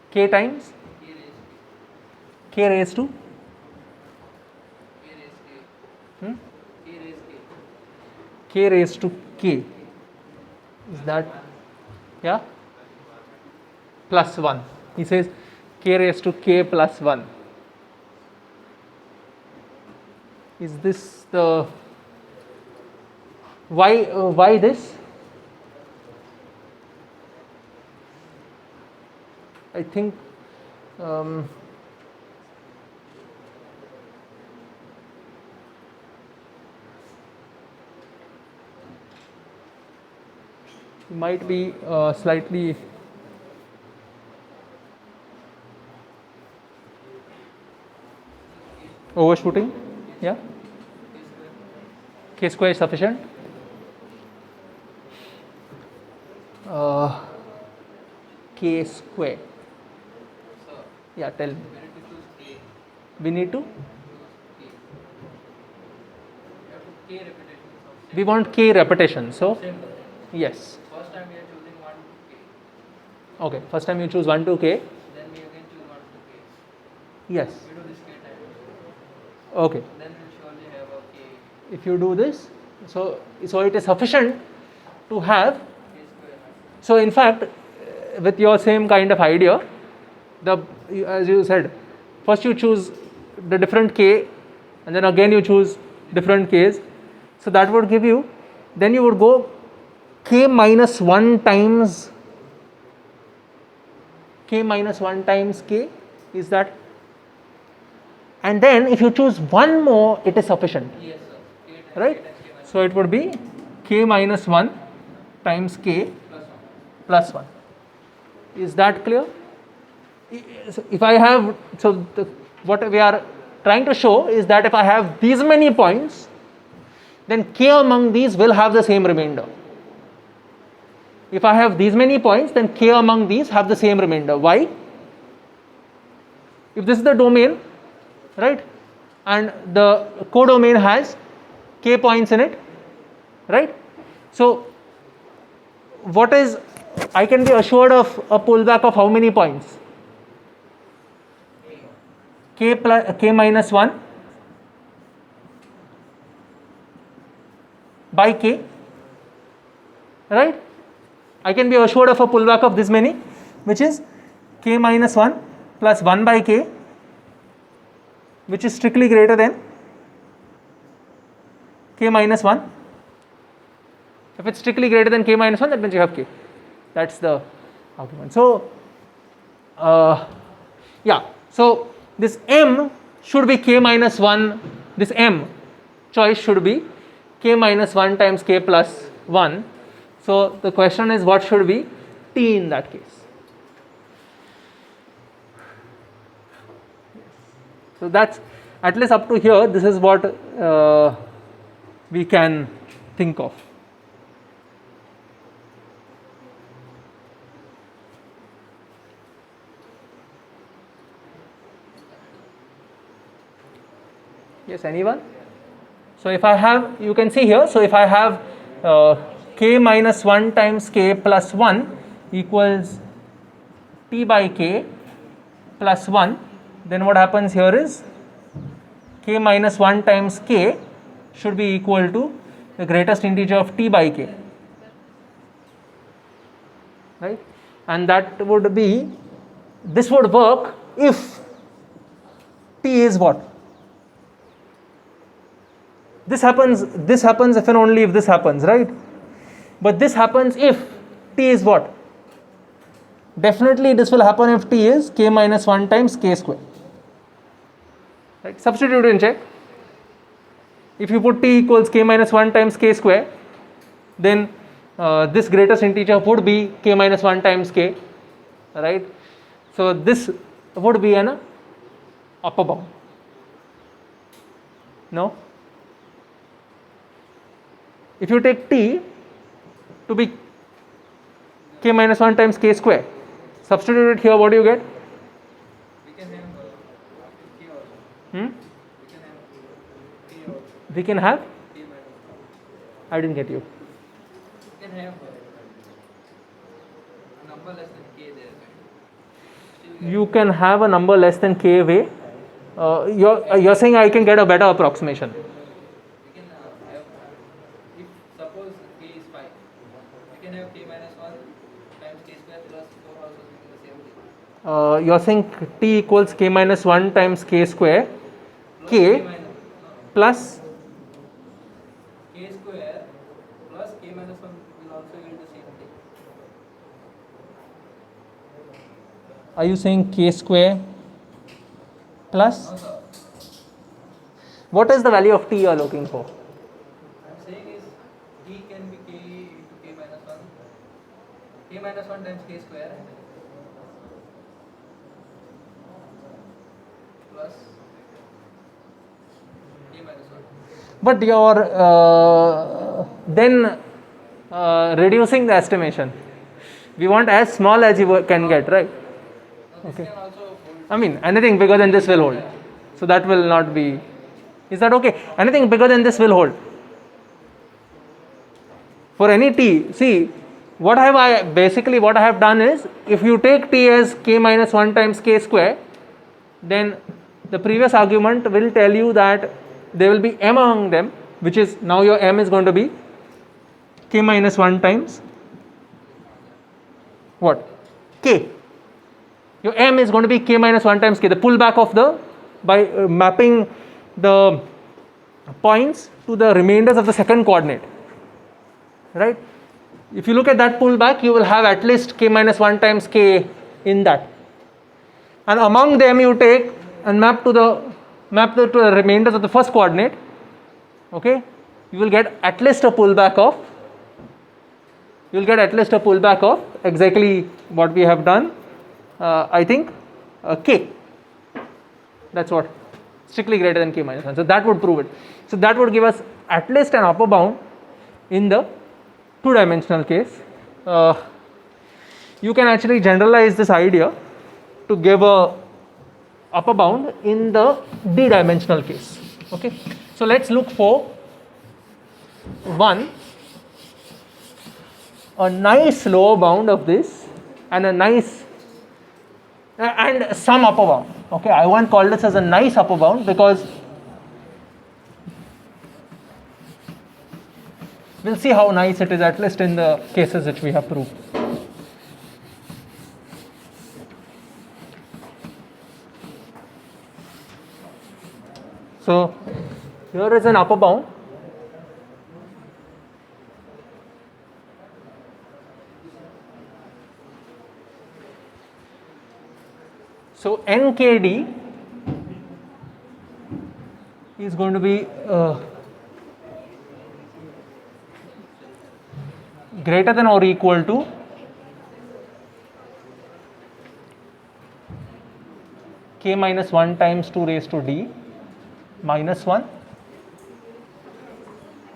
k times k raised to k raised to k, is that, yeah, plus 1. He says k raised to k plus 1. Is this the why this? I think might be slightly overshooting. Yeah, k square is sufficient. K square. Yeah, tell me. We need to. We want k repetition. So yes. First time we are choosing 1 to k. Okay. First time you choose 1 to k. Then we again choose 1 to k. Yes. We do this k times. Okay. Then we'll surely have a k If you do this, so it is sufficient to have. k square. So in fact, with your same kind of idea, as you said, first you choose the different k, and then again you choose different k's. So that would give you. Then you would go k minus 1 times k minus 1 times k. Is that? And then if you choose one more, it is sufficient. Yes, sir. K times Right? k times k minus So it would be k minus 1 times k plus 1. plus 1. Is that clear? If I have, so what we are trying to show is that if I have these many points, then k among these will have the same remainder. If I have these many points, then k among these have the same remainder. Why? If this is the domain, right, and the codomain has k points in it, right? So what is, I can be assured of a pullback of how many points? K minus 1 by k, right? I can be assured of a pullback of this many, which is k minus 1 plus 1 by k, which is strictly greater than k minus 1. If it's strictly greater than k minus 1, that means you have k. That's the argument. So yeah, so this m should be k minus 1, this m choice should be k minus 1 times k plus 1. So the question is, what should be t in that case? So that's, at least up to here, this is what we can think of. Yes, anyone? So if I have, you can see here, so if I have k minus 1 times k plus 1 equals t by k plus 1, then what happens here is k minus 1 times k should be equal to the greatest integer of t by k, right? And that would be, this would work if t is what? This happens if and only if this happens, right? But this happens if t is what? Definitely this will happen if t is k minus 1 times k square. Right? Substitute and check. If you put t equals k minus 1 times k square, then this greatest integer would be k minus 1 times k, right? So this would be an upper bound. No? If you take t to be k minus 1 times k square, substitute it here, what do you get? We can have k also. Hmm? We can have k We can have? also. K minus 1. I didn't get you. We can have a number less than k there. Still You can have a number less than k way. You're saying I can get a better approximation. we can have, if suppose k is 5, we can have k minus 1 times k square plus 4 also doing the same thing. You're saying t equals k minus 1 times k square, k minus plus k square plus k minus 1 will also yield the same thing. are you saying k square plus No, sir. what is the value of t you are looking for? I'm saying is t can be k into k minus 1. K minus 1 times k square plus k minus 1. But you're then reducing the estimation. We want as small as you can get, right? Now this Okay. can also hold. I mean, anything bigger than this will hold. So that will not be. Is that okay? Anything bigger than this will hold. For any t, see, what I have done is, if you take t as k minus 1 times k square, then the previous argument will tell you that there will be m among them, which is now your m is going to be k minus 1 times what? K. Your m is going to be k minus 1 times k, the pullback of the, by mapping the points to the remainders of the second coordinate, right? If you look at that pullback, you will have at least k minus 1 times k in that, and among them you take and map to the remainders of the first coordinate. Okay, you will get at least a pullback of exactly what we have done. I think k, that's what, strictly greater than k minus 1. So that would prove it. So that would give us at least an upper bound in the two-dimensional case. You can actually generalize this idea to give a upper bound in the d-dimensional case. Okay, so let's look for a nice lower bound of this and a nice and some upper bound. Okay, I won't call this as a nice upper bound because we'll see how nice it is, at least in the cases which we have proved. So here is an upper bound. So NKD is going to be greater than or equal to k minus 1 times 2 raised to d minus 1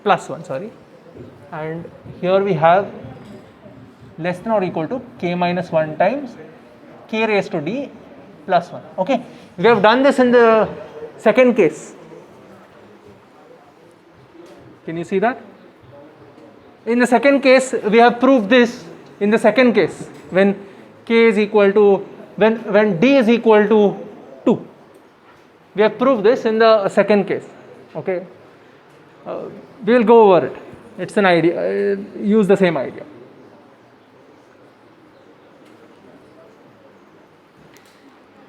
plus 1, sorry, and here we have less than or equal to k minus 1 times k raised to d plus 1. Okay, we have done this in the second case. Can you see that? In the second case, we have proved this in the second case when k is equal to, when d is equal to 2. We have proved this in the second case. Okay, we will go over it. It's an idea, use the same idea.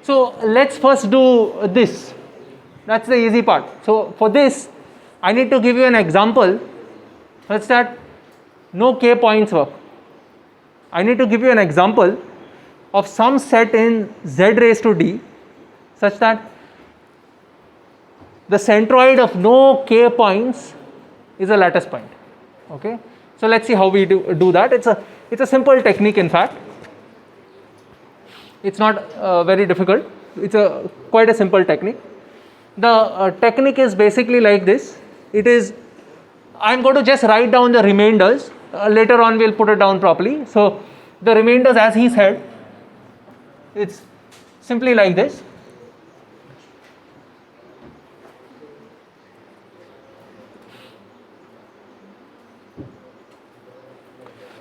So let's first do this. That's the easy part. So for this, I need to give you an example such that no k points work. I need to give you an example of some set in z raised to d such that the centroid of no k points is a lattice point. Okay, so let's see how we do that. It's a simple technique, in fact. It's not very difficult. It's quite a simple technique. The technique is basically like this. It is, I'm going to just write down the remainders. Later on we'll put it down properly. So the remainders, as he said, it's simply like this.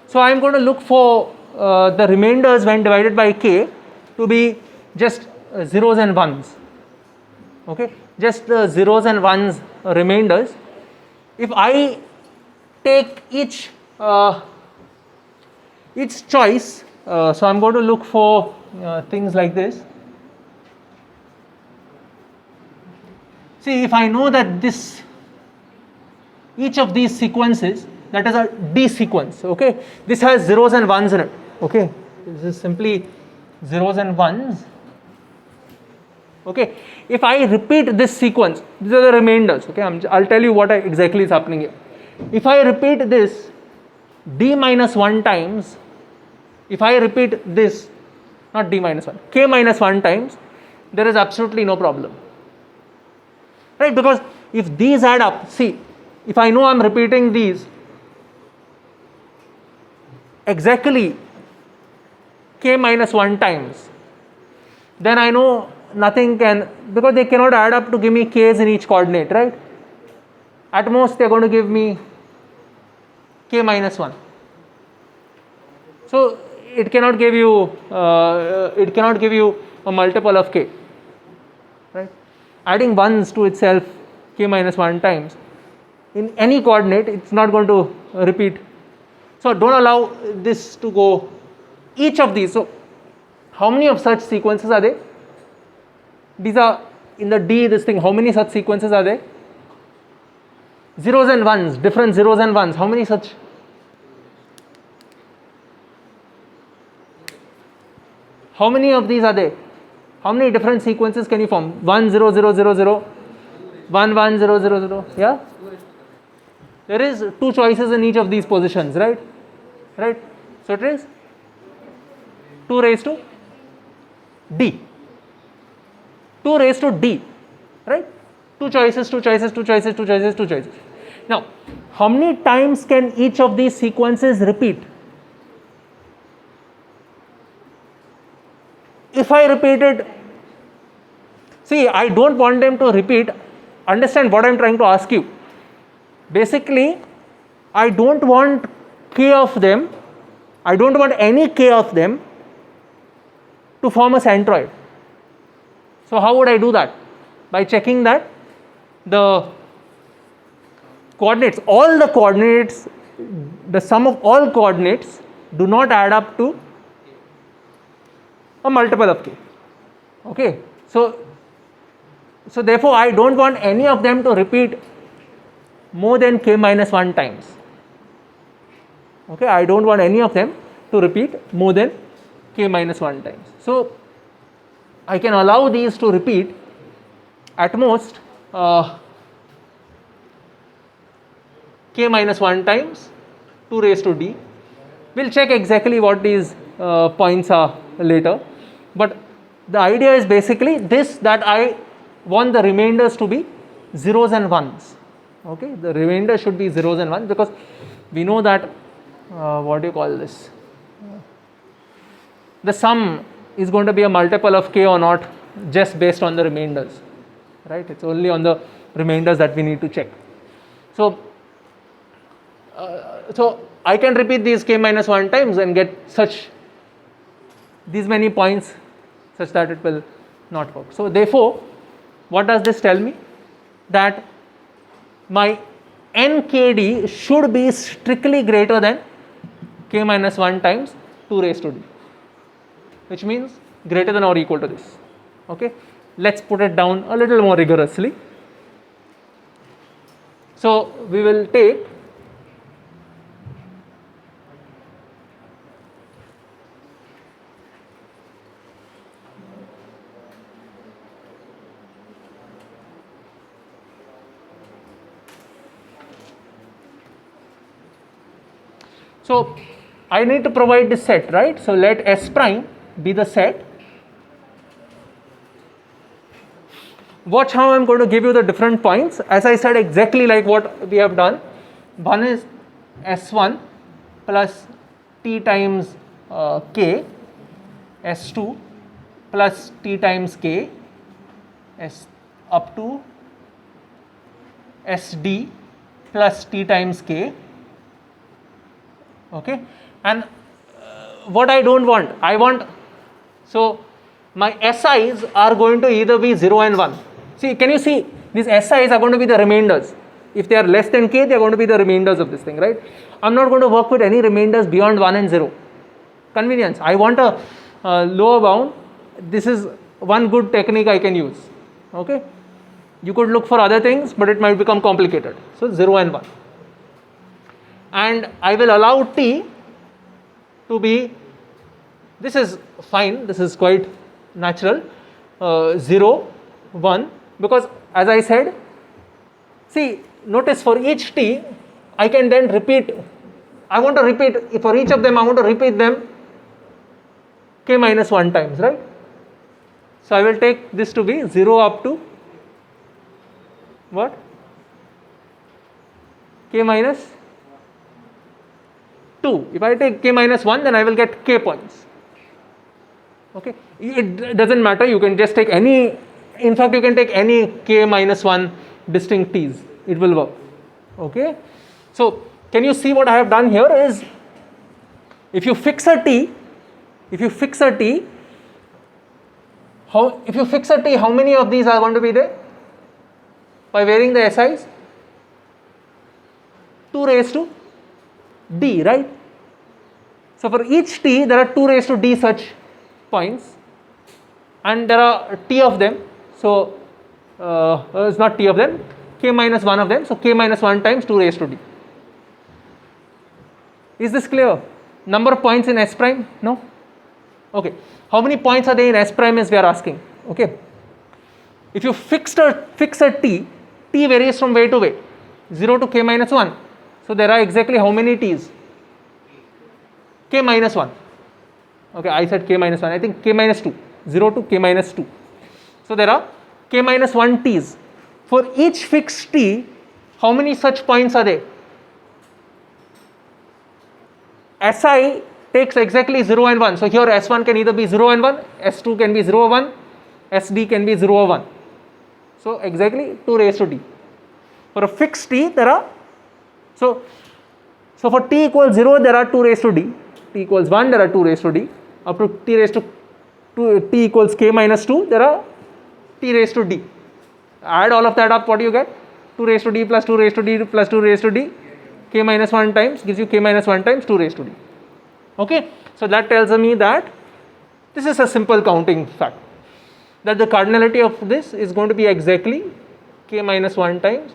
So I am going to look for the remainders when divided by k to be just zeros and ones. Okay, just the zeros and ones remainders. If I take each choice So I'm going to look for things like this. See, if I know that this, each of these sequences, that is a D sequence, okay, this has zeros and ones in it, okay, this is simply zeros and ones, okay. If I repeat this sequence, these are the remainders, okay, I'll tell you what exactly is happening here. If I repeat this D minus 1 times, if I repeat this, not D minus 1, K minus 1 times, there is absolutely no problem, right? Because if these add up, see, if I know I'm repeating these exactly K minus 1 times, then I know nothing can, because they cannot add up to give me K's in each coordinate, right? At most they are going to give me K minus 1. So it cannot give you a multiple of K, right? Adding ones to itself K minus 1 times in any coordinate, it's not going to repeat. So don't allow this to go, each of these. So how many of such sequences are there? These are in the D, this thing, how many such sequences are there? Zeros and ones, different zeros and ones, how many such? How many of these are there? How many different sequences can you form? 1 0 0 0 0, 1 1 0 0 0, yeah? There is two choices in each of these positions, right? Right? So it is 2 raised to D. 2 raised to D, right? Two choices, two choices, two choices, two choices, two choices. Now, how many times can each of these sequences repeat? If I repeat it, see, I don't want them to repeat. Understand what I'm trying to ask you. Basically, I don't want K of them, I don't want any K of them to form a centroid. So how would I do that? By checking that the coordinates, all the coordinates, the sum of all coordinates do not add up to a multiple of K. Okay. So therefore I don't want any of them to repeat more than K minus 1 times. Okay, I don't want any of them to repeat more than K minus 1 times. So I can allow these to repeat at most K minus 1 times 2 raised to D. We'll check exactly what these points are later, but the idea is basically this, that I want the remainders to be zeros and ones. Okay, the remainder should be zeros and ones, because we know that what do you call this, the sum is going to be a multiple of K or not just based on the remainders, right? It's only on the remainders that we need to check. So I can repeat these K minus 1 times and get these many points such that it will not work. So therefore, what does this tell me? That my NKD should be strictly greater than K minus 1 times 2 raised to D, which means greater than or equal to this. Okay, let's put it down a little more rigorously. So we will take so I need to provide this set, right? So let S prime be the set. Watch how I'm going to give you the different points. As I said, exactly like what we have done. One is S1 plus T times K, S2 plus T times K, S up to SD plus T times K. Okay, and what I don't want, I want, so my SIs are going to either be 0 and 1. See, can you see, these SIs are going to be the remainders. If they are less than K, they are going to be the remainders of this thing, right? I'm not going to work with any remainders beyond 1 and 0. convenience. I want a lower bound. This is one good technique I can use. Okay, you could look for other things, but it might become complicated. So 0 and 1, and I will allow t to be, this is fine, this is quite natural, 0, 1, because as I said, see, notice for each t, I can then repeat, I want to repeat, for each of them, I want to repeat them k minus 1 times, right? So I will take this to be 0 up to what? K minus 2. If I take k minus 1, then I will get k points. Okay, it doesn't matter, you can just take any, in fact you can take any k minus 1 distinct t's, it will work. Okay, so can you see what I have done here is, if you fix a t, how many of these are going to be there by varying the SIs? 2 raised to d, right? So for each t there are 2 raised to d such points, and there are t of them, so it's not t of them, k minus 1 of them, so k minus 1 times 2 raised to d. Is this clear? Number of points in S prime? No? Okay. How many points are there in S prime is we are asking. Okay. If you fix a t, t varies from way to way, 0 to k minus 1. So there are exactly how many t's? K minus 1. Okay, I said k minus 1, I think k minus 2, 0 to k minus 2. So there are k minus 1 t's. For each fixed t, how many such points are there? SI takes exactly 0 and 1. So here S1 can either be 0 and 1, S2 can be 0 or 1, SD can be 0 or 1. So exactly 2 raised to d. For a fixed t, there are, so for t equals 0, there are 2 raised to d. T equals 1, there are 2 raised to d. Up to t raised to 2, t equals k minus 2, there are t raised to d. Add all of that up, what do you get? 2 raised to d plus 2 raised to d plus 2 raised to d. K minus 1 times gives you k minus 1 times 2 raised to d. Okay, so that tells me that this is a simple counting fact, that the cardinality of this is going to be exactly k minus 1 times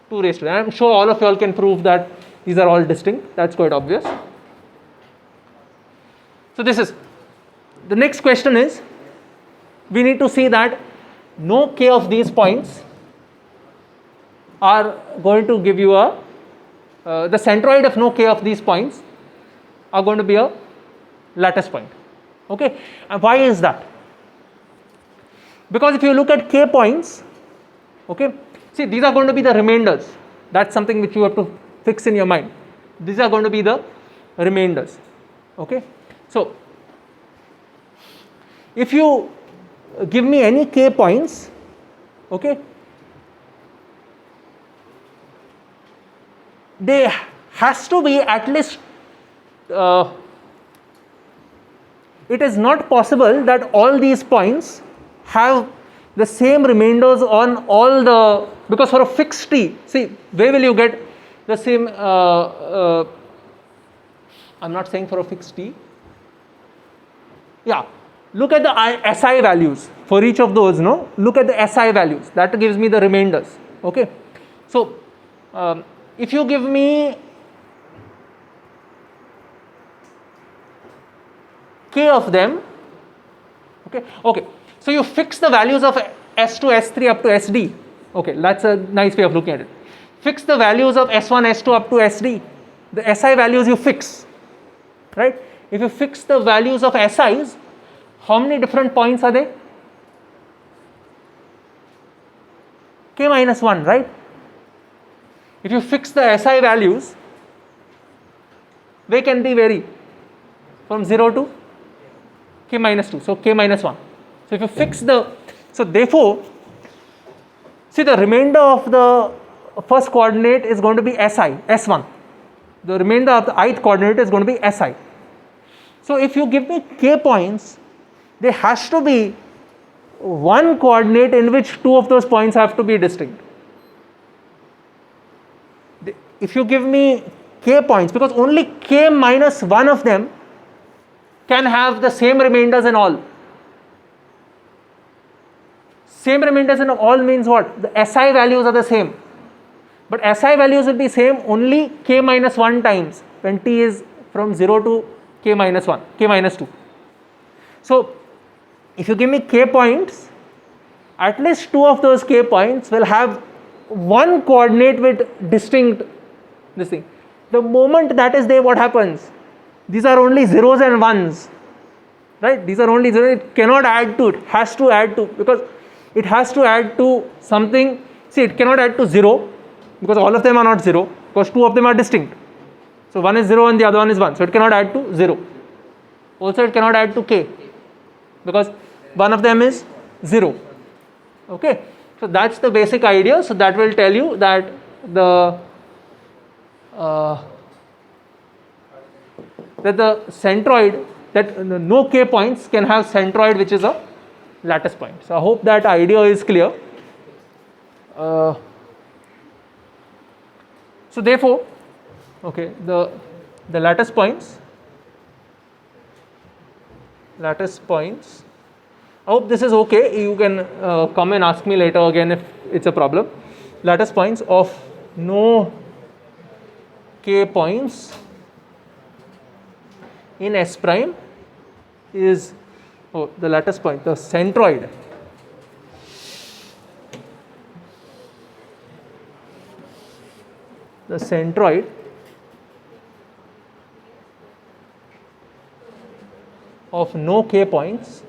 2 raised to d. I am sure all of you all can prove that these are all distinct, that's quite obvious. So this is, the next question is, we need to see that no k of these points are going to give you a, the centroid of no k of these points are going to be a lattice point. Okay, and why is that? Because if you look at k points, okay, see, these are going to be the remainders. That's something which you have to fix in your mind. These are going to be the remainders. Okay, so if you give me any k points, okay, there has to be at least, it is not possible that all these points have the same remainders on all the, because for a fixed t, see, where will you get the same, I'm not saying for a fixed t, yeah, look at the SI values for each of those, no, look at the SI values, that gives me the remainders. Okay, so if you give me k of them, okay, so you fix the values of S2, S3 up to SD. Okay, that's a nice way of looking at it. Fix the values of S1, S2 up to SD. The SI values you fix, right? If you fix the values of SIs, how many different points are there? K minus 1, right? If you fix the SI values, where can they vary? From 0 to k minus 2, so k minus 1. So if you fix the, so therefore, see, the remainder of the first coordinate is going to be SI, S1. The remainder of the ith coordinate is going to be SI. So if you give me k points, there has to be one coordinate in which two of those points have to be distinct. If you give me k points, because only k minus 1 of them can have the same remainders in all. Same remainders in all means what? The SI values are the same. But SI values will be same only k minus 1 times when t is from 0 to k minus 1, k minus 2. So if you give me k points, at least 2 of those k points will have one coordinate with distinct this thing. The moment that is there, what happens? These are only zeros and ones, right? These are only zeros. It cannot add to, it has to add to, because it has to add to something. See, it cannot add to 0 because all of them are not 0, because 2 of them are distinct. So one is 0 and the other one is 1. So it cannot add to 0. Also it cannot add to k because one of them is 0. Okay. So that's the basic idea. So that will tell you that the centroid, that no k points can have centroid which is a lattice point. So I hope that idea is clear. So therefore, okay, the lattice points, I hope this is okay. You can come and ask me later again if it's a problem. Lattice points of no k points in S prime is the lattice point, the centroid of no k points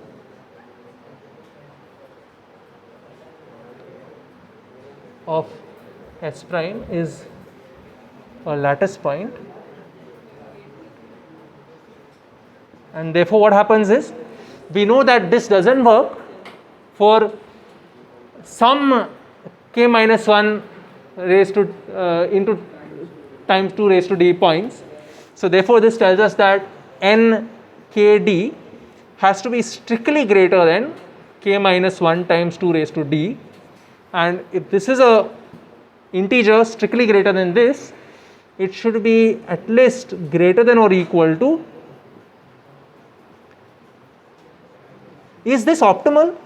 of S prime is a lattice point, and therefore what happens is, we know that this doesn't work for some k minus 1 raised to into times 2 raised to d points. So therefore this tells us that nkd has to be strictly greater than k minus 1 times 2 raised to d, and if this is a integer strictly greater than this, it should be at least greater than or equal to, is this optimal?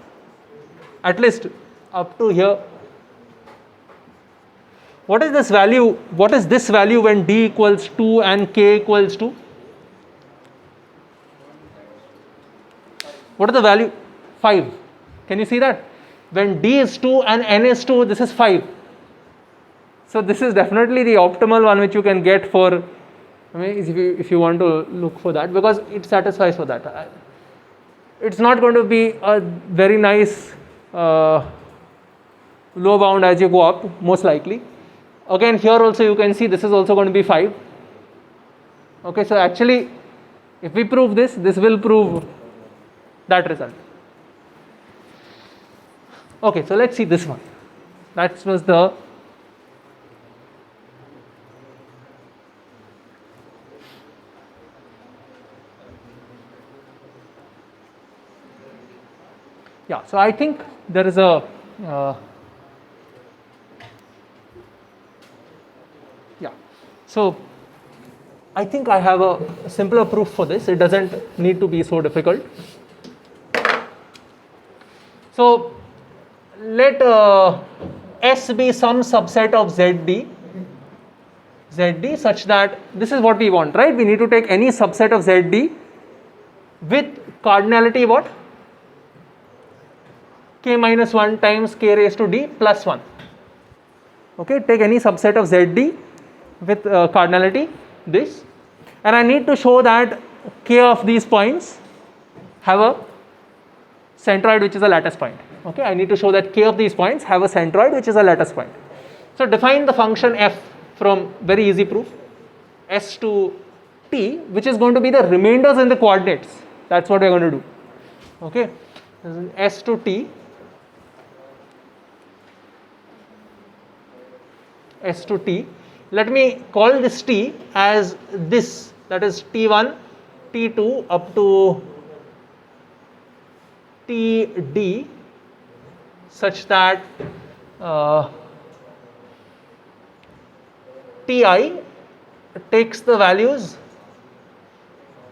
At least up to here. What is this value? What is this value when d equals 2 and k equals 2? What is the value? 5. Can you see that? When d is 2 and n is 2, this is 5. So this is definitely the optimal one which you can get for, I mean, if you want to look for that, because it satisfies for that. It's not going to be a very nice low bound as you go up, most likely. Again, here also you can see this is also going to be 5. Okay, so actually, if we prove this, this will prove that result. Okay, so let's see this one. That was the so I think there is a so I think I have a simpler proof for this. It doesn't need to be so difficult. So let S be some subset of ZD such that this is what we want, right? We need to take any subset of ZD with cardinality what? K minus 1 times k raised to d plus 1. Okay, take any subset of ZD with cardinality this, and I need to show that k of these points have a centroid which is a lattice point. Okay, I need to show that k of these points have a centroid which is a lattice point. So define the function f from very easy proof, s to t, which is going to be the remainders in the coordinates. That's what we are going to do. Okay, s to t, let me call this t as this, that is t1, t2 up to td, such that ti takes the values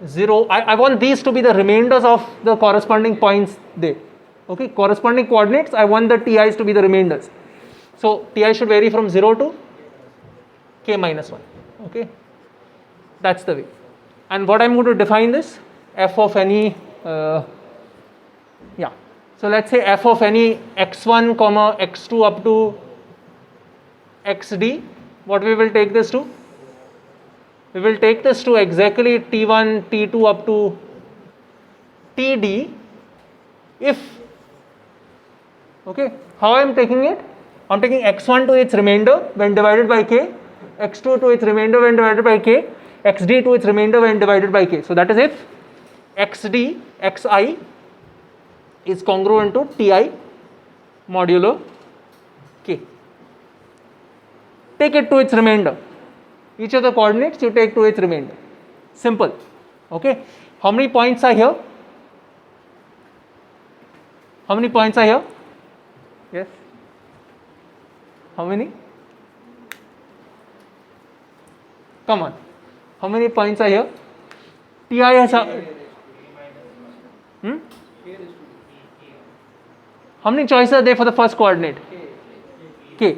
0. I want these to be the remainders of the corresponding points there. Okay, corresponding coordinates, I want the ti's to be the remainders. So ti should vary from 0 to k minus 1. Okay, that's the way. And what I'm going to define this, f of any, yeah. So let's say f of any x1 comma x2 up to xd, what we will take this to? We will take this to exactly t1, t2 up to td if, okay, how I am taking it? I am taking x1 to its remainder when divided by k, x2 to its remainder when divided by k, xd to its remainder when divided by k. So that is if xd, xi is congruent to ti modulo k. Take it to its remainder. Each of the coordinates you take to its remainder. Simple. Okay. How many points are here? How many points are here? Yes. How many? Come on. How many points are here? Ti has a. How many choices are there for the first coordinate? K.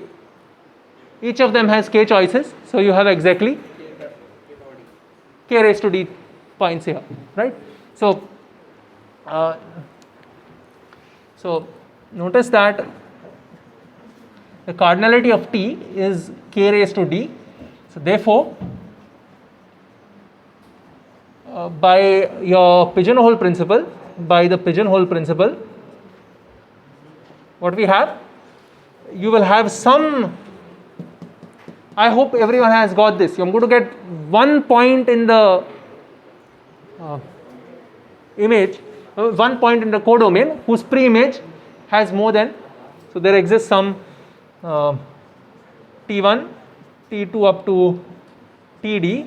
Each of them has k choices, so you have exactly k raised to d points here, right? So, notice that the cardinality of t is k raised to d. So therefore, by your pigeonhole principle, what we have, you will have some. I hope everyone has got this. I'm going to get 1 point in the image, 1 point in the codomain whose pre-image has more than. So there exists some t1, t2 up to td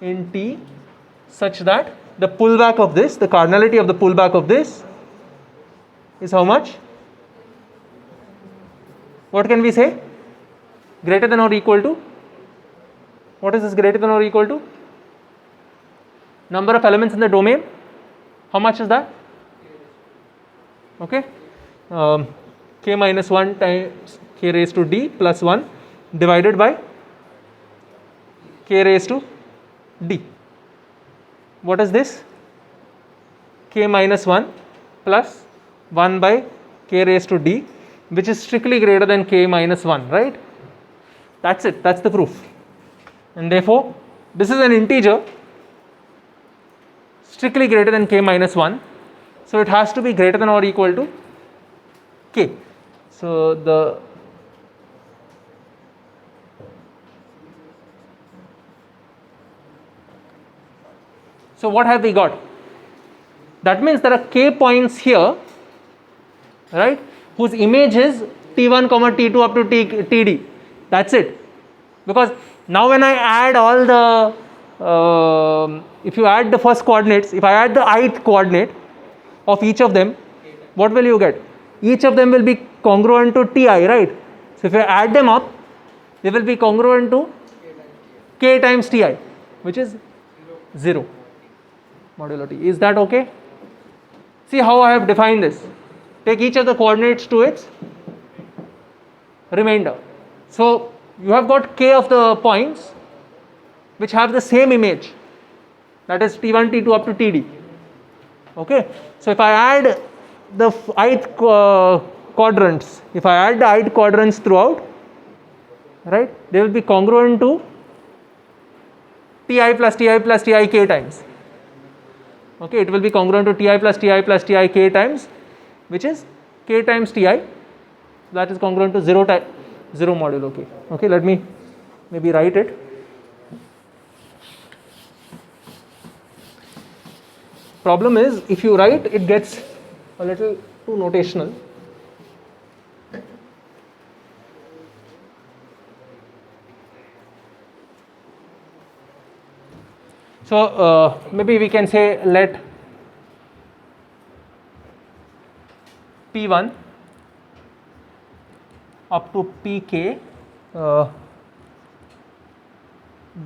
in t such that the pullback of this, the cardinality of the pullback of this is how much? What can we say? Greater than or equal to? What is this greater than or equal to? Number of elements in the domain. How much is that? Okay. K minus 1 times k raised to d plus 1 divided by k raised to d. What is this? K minus 1 plus 1 by k raised to d, which is strictly greater than k minus 1, right? That's it, that's the proof. And therefore, this is an integer strictly greater than k minus 1. So it has to be greater than or equal to k. So so what have we got? That means there are k points here, right, whose image is t1 comma t2 up to td. That's it. Because now when I add all the, if you add the first coordinates, if I add the ith coordinate of each of them, what will you get? Each of them will be congruent to ti, right? So if I add them up, they will be congruent to k times ti, which is 0 modulo t. Is that okay? See how I have defined this. Take each of the coordinates to its remainder. So you have got k of the points which have the same image, that is t1, t2 up to td. Okay. So if I add the ith quadrants, if I add the ith quadrants throughout, right, they will be congruent to ti plus ti plus ti k times. Okay, it will be congruent to ti plus ti plus ti k times, which is k times ti, that is congruent to 0 modulo k. Okay, let me maybe write it. Problem is, if you write, it gets a little too notational. So maybe we can say let P1 up to Pk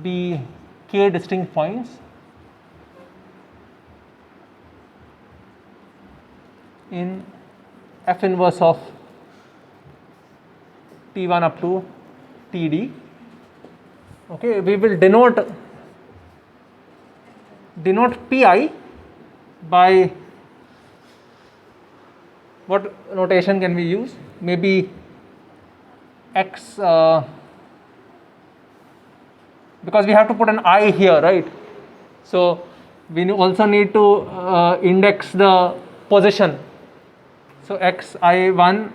be k distinct points in F inverse of T1 up to Td. Okay, we will denote Pi by what notation can we use? Maybe x, because we have to put an I here, right? So we also need to index the position. So xi1,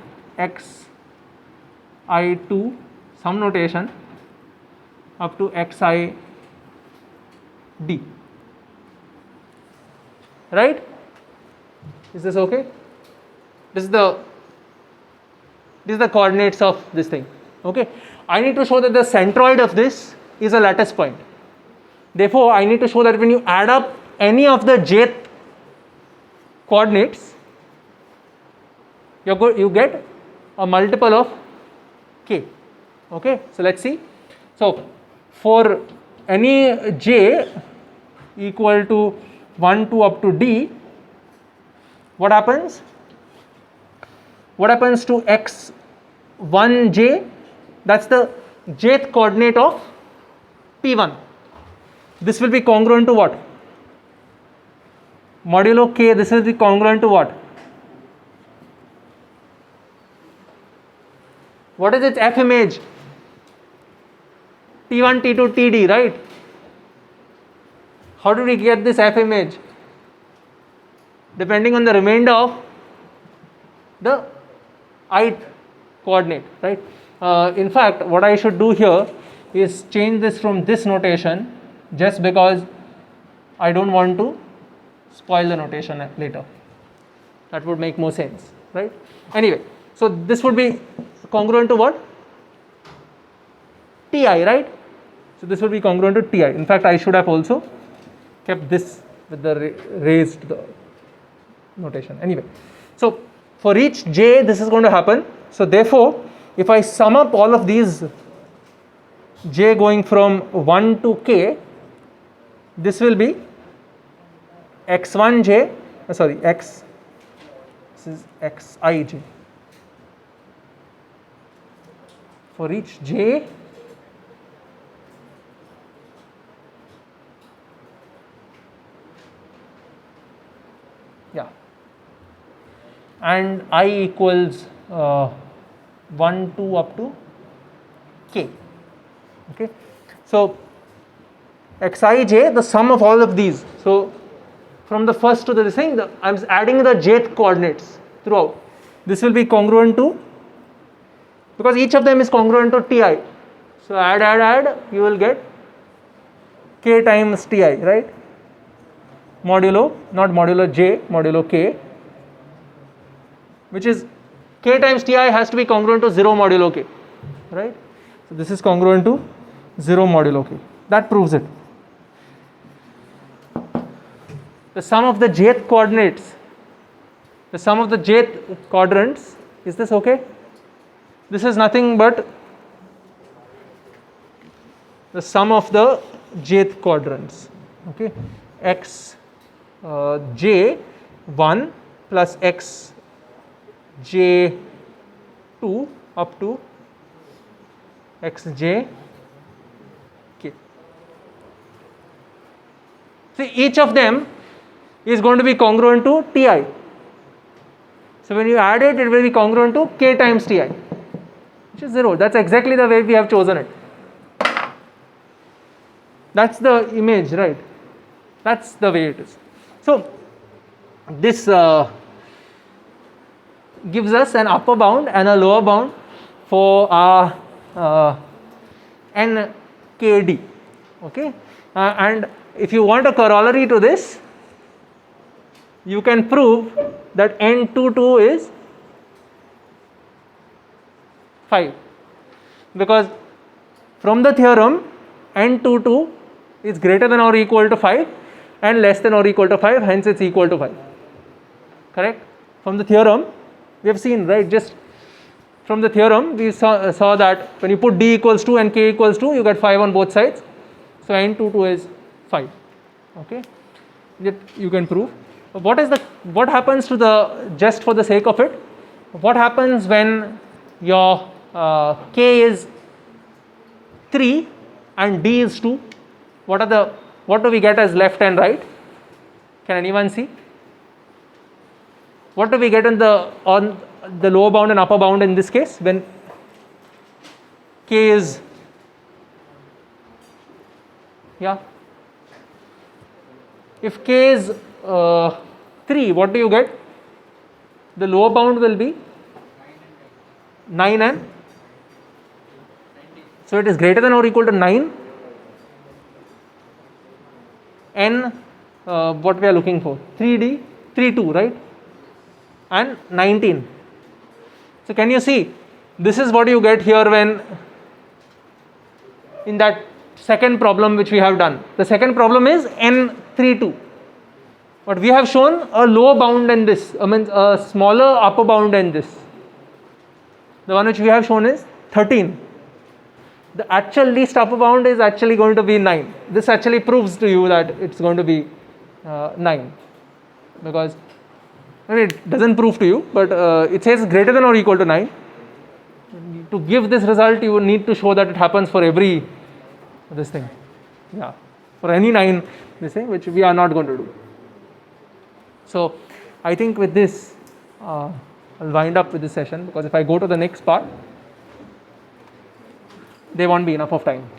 xi2, some notation up to xid, right? Is this okay? This is the coordinates of this thing. Okay, I need to show that the centroid of this is a lattice point. Therefore, I need to show that when you add up any of the jth coordinates, you get a multiple of k. Okay, so let's see. So for any j equal to 1, 2 up to d, what happens? What happens to x1j? That's the jth coordinate of P1. This will be congruent to what? Modulo k, this will be congruent to what? What is its F image? T1, T2, Td, right? How do we get this F image? Depending on the remainder of the ith coordinate, right? In fact, what I should do here is change this from this notation, just because I don't want to spoil the notation later. That would make more sense, right? Anyway, so this would be congruent to what? Ti, right? So this would be congruent to Ti. In fact, I should have also kept this with the raised notation. Anyway, so for each j, this is going to happen. So therefore, if I sum up all of these j going from 1 to k, this will be x1j, sorry, this is xij. For each j, yeah, and I equals 1, 2 up to k. Okay, so xij, the sum of all of these. So from the first to the thing, I'm adding the jth coordinates throughout. This will be congruent to, because each of them is congruent to Ti. So add, you will get k times Ti, right? Modulo, not modulo j, modulo k, which is k times Ti has to be congruent to 0 modulo k, right? So this is congruent to 0 modulo k. That proves it. The sum of the jth coordinates, the sum of the jth quadrants, is this okay? This is nothing but the sum of the jth quadrants. Okay, j1 plus xj2 up to xjk. See, each of them is going to be congruent to Ti. So when you add it, it will be congruent to k times Ti, which is 0. That's exactly the way we have chosen it. That's the image, right? That's the way it is. So this gives us an upper bound and a lower bound for our nkd. Okay, and if you want a corollary to this, you can prove that n22 is 5, because from the theorem n22 is greater than or equal to 5 and less than or equal to 5, hence it's equal to 5. Correct? From the theorem we have seen, right? Just from the theorem we saw that when you put d equals 2 and k equals 2, you get 5 on both sides. So n22 is 5. Okay, that you can prove. what happens to the, just for the sake of it, what happens when your k is 3 and d is 2? What do we get as left and right? Can anyone see? What do we get on the lower bound and upper bound in this case when k is, yeah, if k is 3, what do you get? The lower bound will be 9 and, so it is greater than or equal to 9 n, what we are looking for, 3d, 32, right, and 19. So can you see, this is what you get here when in that second problem which we have done. The second problem is n32, but we have shown a lower bound than this, I mean a smaller upper bound than this. The one which we have shown is 13. The actual least upper bound is actually going to be 9. This actually proves to you that it's going to be 9, because I mean, it doesn't prove to you, but it says greater than or equal to 9. To give this result, you need to show that it happens for every this thing, yeah, for any 9 this thing, which we are not going to do. So I think with this I'll wind up with this session, because if I go to the next part, there won't be enough of time.